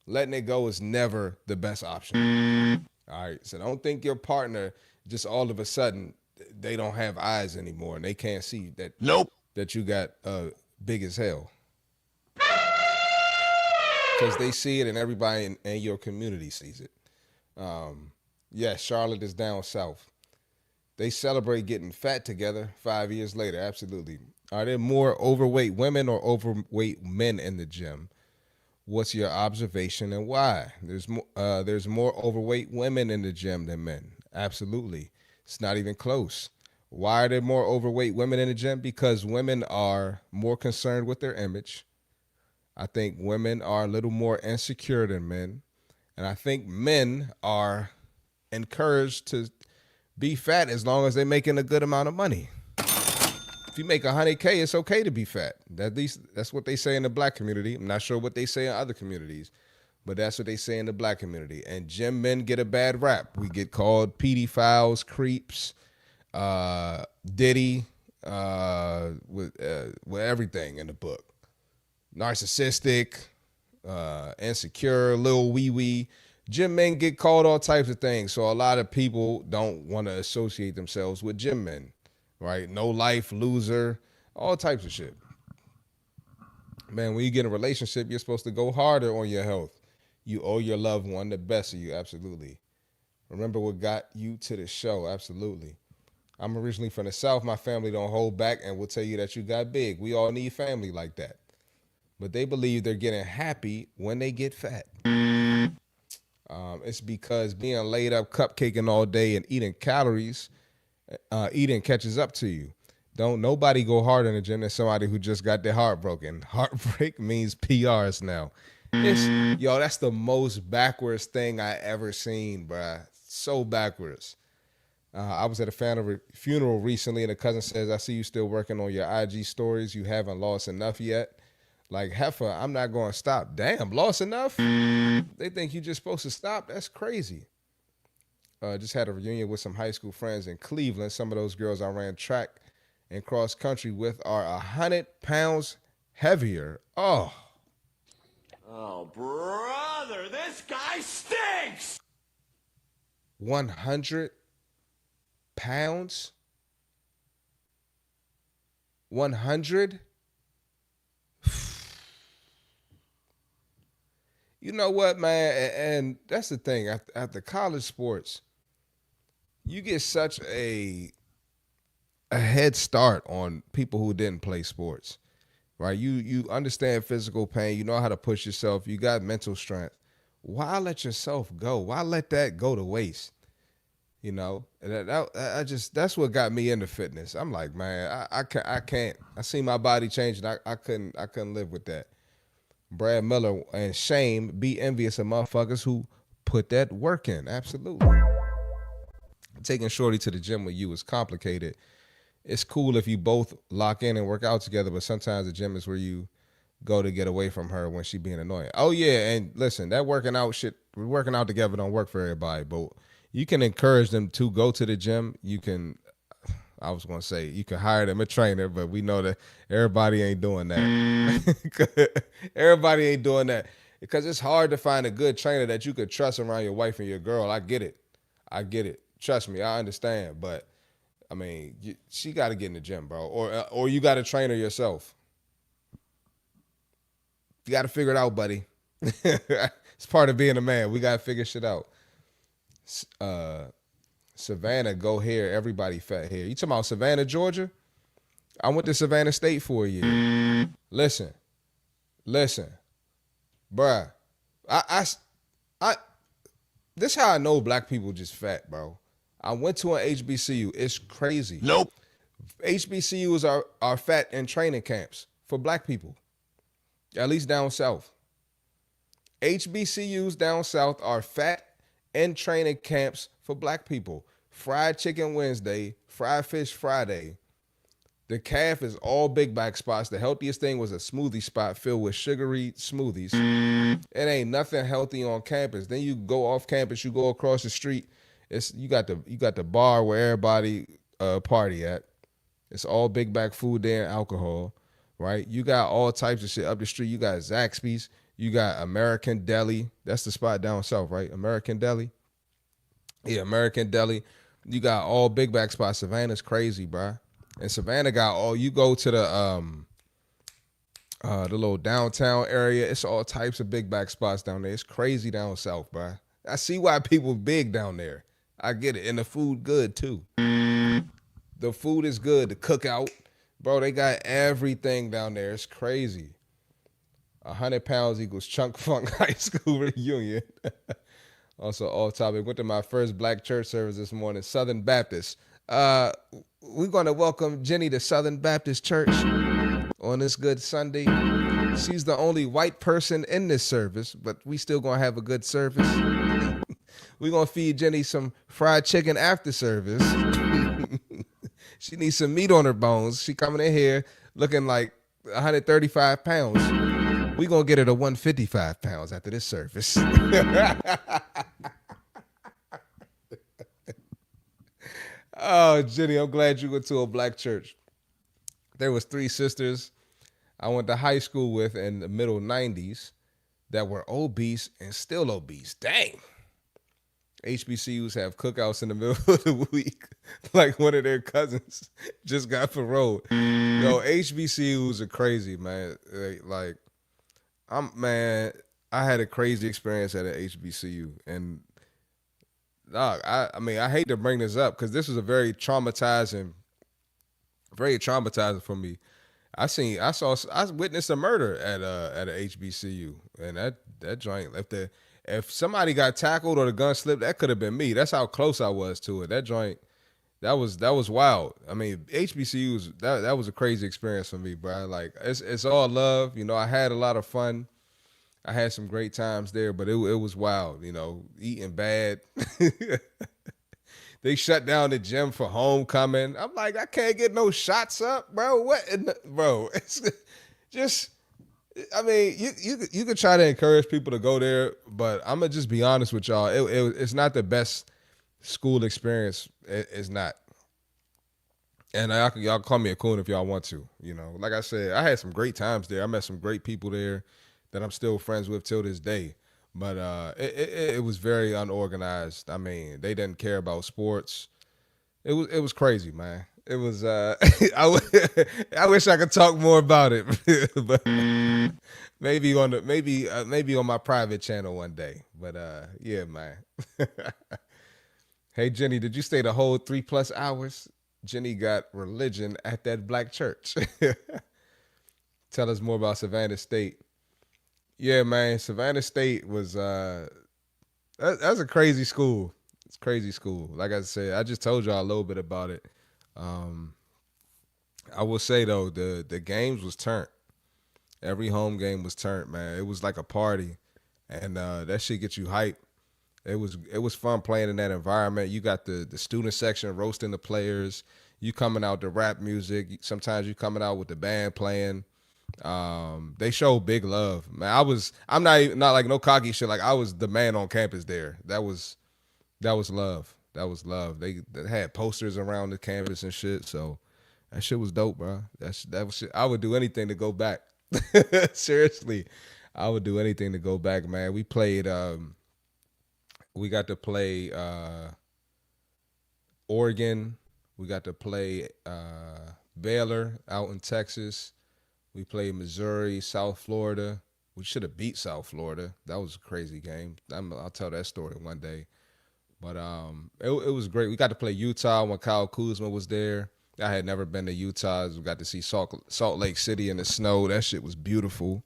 Letting it go is never the best option. All right, so don't think your partner just all of a sudden they don't have eyes anymore and they can't see that. Nope. That you got big as hell. Because they see it and everybody in your community sees it. Yes, Charlotte is down south. They celebrate getting fat together 5 years later. Absolutely. Are there more overweight women or overweight men in the gym? What's your observation and why? There's more overweight women in the gym than men. Absolutely. It's not even close. Why are there more overweight women in the gym? Because women are more concerned with their image. I think women are a little more insecure than men. And I think men are encouraged to be fat as long as they're making a good amount of money. If you make $100K, it's okay to be fat. At least that's what they say in the black community. I'm not sure what they say in other communities, but that's what they say in the black community. And gym men get a bad rap. We get called pedophiles, creeps, Diddy, with everything in the book. Narcissistic, insecure, little wee wee. Gym men get called all types of things. So a lot of people don't want to associate themselves with gym men, right? No life, loser, all types of shit. Man, when you get in a relationship, you're supposed to go harder on your health. You owe your loved one the best of you, absolutely. Remember what got you to the show, absolutely. I'm originally from the South. My family don't hold back and will tell you that you got big. We all need family like that. But they believe they're getting happy when they get fat. It's because being laid up cupcaking all day and eating calories, eating catches up to you. Don't nobody go harder in the gym than somebody who just got their heart broken. Heartbreak means PRs now. Yo, that's the most backwards thing I ever seen, bruh. So backwards. I was at a funeral recently, and a cousin says, I see you still working on your IG stories. You haven't lost enough yet. Like, heifer, I'm not going to stop. Damn, lost enough? They think you just supposed to stop? That's crazy. Just had a reunion with some high school friends in Cleveland. Some of those girls I ran track and cross country with are 100 pounds heavier. Oh, brother, this guy stinks! 100 pounds? 100? You know what, man? And that's the thing. After college sports, you get such a head start on people who didn't play sports, right? You understand physical pain. You know how to push yourself. You got mental strength. Why let yourself go? Why let that go to waste? You know, and that's what got me into fitness. I'm like, man, I can't. I see my body changing. I couldn't live with that. Brad Miller and Shame, be envious of motherfuckers who put that work in. Absolutely. Taking Shorty to the gym with you is complicated. It's cool if you both lock in and work out together, but sometimes the gym is where you go to get away from her when she being annoying. Oh yeah, and listen, that working out together don't work for everybody, but you can encourage them to go to the gym. You can, I was going to say, you can hire them a trainer, but we know that everybody ain't doing that. Everybody ain't doing that because it's hard to find a good trainer that you could trust around your wife and your girl. I get it. Trust me, I understand. But, I mean, she got to get in the gym, bro. Or you got to train her yourself. You got to figure it out, buddy. It's part of being a man. We got to figure shit out. Savannah, go hair. Everybody fat hair. You talking about Savannah, Georgia? I went to Savannah State for a year. Listen, bruh. This how I know black people just fat, bro. I went to an HBCU. It's crazy. Nope. HBCUs are fat in training camps for black people, at least down south. HBCUs down south are fat in training camps for black people. Fried chicken Wednesday, fried fish Friday. The calf is all big back spots. The healthiest thing was a smoothie spot filled with sugary smoothies. It ain't nothing healthy on campus. Then you go off campus, you go across the street. You got the bar where everybody party at. It's all big back food there and alcohol, right? You got all types of shit up the street. You got Zaxby's. You got American Deli. That's the spot down south, right? American Deli. Yeah, American Deli. You got all big back spots. Savannah's crazy, bruh. And Savannah got all, you go to the little downtown area. It's all types of big back spots down there. It's crazy down south, bruh. I see why people big down there. I get it. And the food good too. The food is good. The cookout. Bro, they got everything down there. It's crazy. 100 pounds equals Chunk Funk High School reunion. Also, off topic. Went to my first black church service this morning, Southern Baptist. We're going to welcome Jenny to Southern Baptist Church on this good Sunday. She's the only white person in this service, but we still going to have a good service. We're going to feed Jenny some fried chicken after service. She needs some meat on her bones. She coming in here looking like 135 pounds. We gonna get her to 155 pounds after this service. Oh, Jenny, I'm glad you went to a black church. There was 3 sisters I went to high school with in the middle 90s that were obese and still obese. Dang. HBCUs have cookouts in the middle of the week. Like one of their cousins just got paroled. Yo, HBCUs are crazy, man. Like, I had a crazy experience at an HBCU. And dog, I mean, I hate to bring this up because this was a very traumatizing for me. I witnessed a murder at a HBCU, and that joint, if somebody got tackled or the gun slipped, that could have been me. That's how close I was to it. That joint, that was wild. I mean, HBCUs, that was a crazy experience for me, bro. Like it's all love, you know. I had a lot of fun. I had some great times there, but it was wild, you know, eating bad. They shut down the gym for homecoming. I'm like, I can't get no shots up, bro. Bro? It's just, I mean, you could try to encourage people to go there, but I'm gonna just be honest with y'all. It's not the best school experience. It's not. And y'all call me a coon if y'all want to. You know, like I said, I had some great times there. I met some great people there that I'm still friends with till this day. But it was very unorganized. I mean, they didn't care about sports. It was crazy, man. It was I wish I could talk more about it, but maybe on my private channel one day. But yeah, man. Hey Jenny, did you stay the whole 3+ hours? Jenny got religion at that black church. Tell us more about Savannah State. Yeah, man, Savannah State was that's a crazy school. It's a crazy school. Like I said, I just told y'all a little bit about it. I will say though, the games was turned. Every home game was turned, man. It was like a party, and that shit get you hyped. It was fun playing in that environment. You got the student section roasting the players. You coming out to rap music. Sometimes you coming out with the band playing. They showed big love, man. I'm not like no cocky shit. Like I was the man on campus there. That was love. That was love. They had posters around the campus and shit. So that shit was dope, bro. That was shit. I would do anything to go back. Seriously, I would do anything to go back, man. We played. We got to play Oregon. We got to play Baylor out in Texas. We played Missouri, South Florida. We should have beat South Florida. That was a crazy game. I'll tell that story one day. But it was great. We got to play Utah when Kyle Kuzma was there. I had never been to Utah. We got to see Salt Lake City in the snow. That shit was beautiful.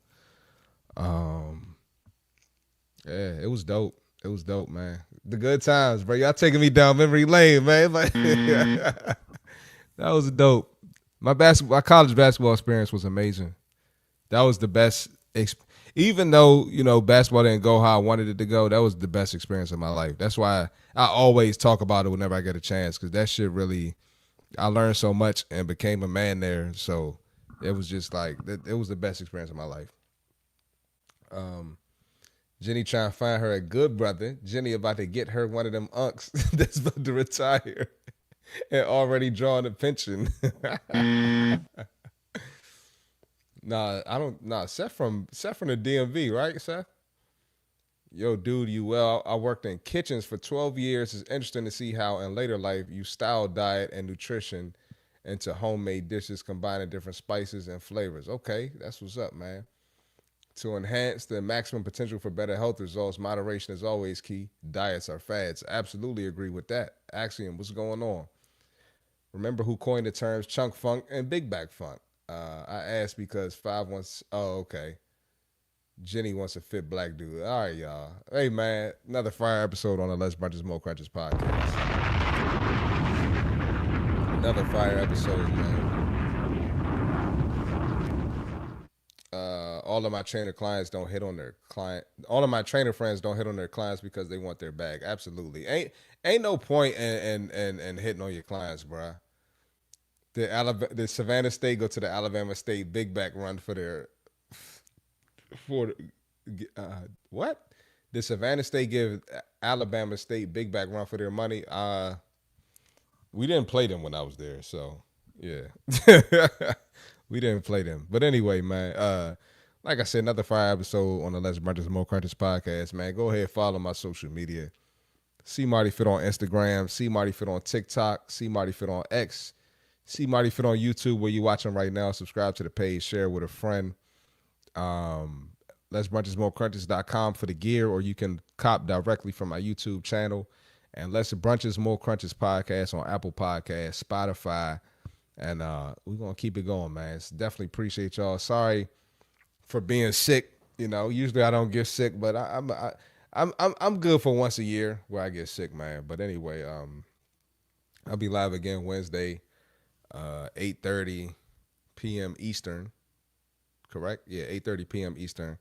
Yeah, it was dope. It was dope, man. The good times, bro. Y'all taking me down memory lane, man. Like, that was dope. My college basketball experience was amazing. That was the best. Even though, you know, basketball didn't go how I wanted it to go, that was the best experience of my life. That's why I always talk about it whenever I get a chance, because that shit really, I learned so much and became a man there. So it was just like, it was the best experience of my life. Jenny trying to find her a good brother. Jenny about to get her one of them unks that's about to retire and already drawing a pension. Seth from the DMV, right, Seth? Yo, dude, you well. I worked in kitchens for 12 years. It's interesting to see how in later life you style diet and nutrition into homemade dishes, combining different spices and flavors. Okay, that's what's up, man. To enhance the maximum potential for better health results, moderation is always key. Diets are fads. Absolutely agree with that. Axiom, what's going on? Remember who coined the terms chunk funk and big back funk? I asked because 5 wants. Oh, okay. Jenny wants a fit black dude. All right, y'all. Hey, man, another fire episode on the Less Brunches, More Crunches podcast. Another fire episode, man. All of my trainer clients don't hit on their client. All of my trainer friends don't hit on their clients because they want their bag. Absolutely, ain't no point in hitting on your clients, bruh. The Savannah State go to the Alabama State big back run for their for what? Did Savannah State give Alabama State big back run for their money? We didn't play them when I was there, so yeah. We didn't play them. But anyway, man, like I said, another fire episode on the Less Brunches More Crunches podcast, man. Go ahead, follow my social media. CMartyFit on Instagram, CMartyFit on TikTok, CMartyFit on X, CMartyFit on YouTube where you're watching right now. Subscribe to the page, share with a friend. LessBrunchesMoreCrunches.com for the gear, or you can cop directly from my YouTube channel. And Less Brunches More Crunches podcast on Apple Podcasts, Spotify, and we're gonna keep it going, man. Definitely appreciate y'all. Sorry for being sick. You know, usually I don't get sick, but I'm good for once a year where I get sick, man. But anyway, I'll be live again Wednesday, 8:30 p.m. Eastern. Correct? Yeah, 8:30 p.m. Eastern.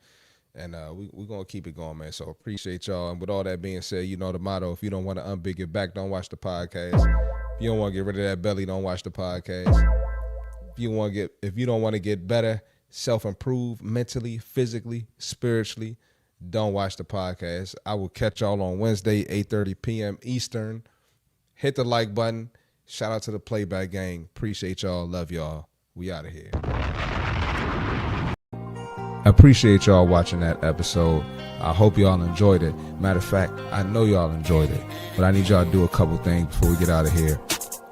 And we're going to keep it going, man. So appreciate y'all. And with all that being said, you know the motto. If you don't want to unbig your back, don't watch the podcast. If you don't want to get rid of that belly, don't watch the podcast. If you don't want to get better, self-improve mentally, physically, spiritually, don't watch the podcast. I will catch y'all on Wednesday, 8:30 p.m. Eastern. Hit the like button. Shout out to the Playback Gang. Appreciate y'all. Love y'all. We out of here. I appreciate y'all watching that episode. I hope y'all enjoyed it. Matter of fact, I know y'all enjoyed it, but I need y'all to do a couple things before we get out of here.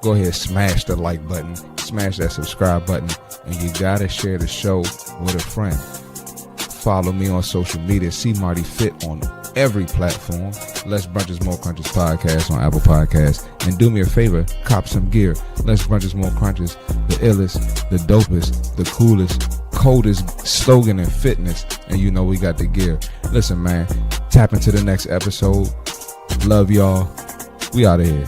Go ahead, smash the like button, smash that subscribe button, and you gotta share the show with a friend. Follow me on social media, CMartyFit on every platform. Less Brunches More Crunches podcast on Apple Podcasts. And do me a favor, cop some gear. Less Brunches More Crunches, the illest, the dopest, the coolest, coldest slogan in fitness. And you know we got the gear. Listen, man, tap into the next episode. Love y'all. We out of here.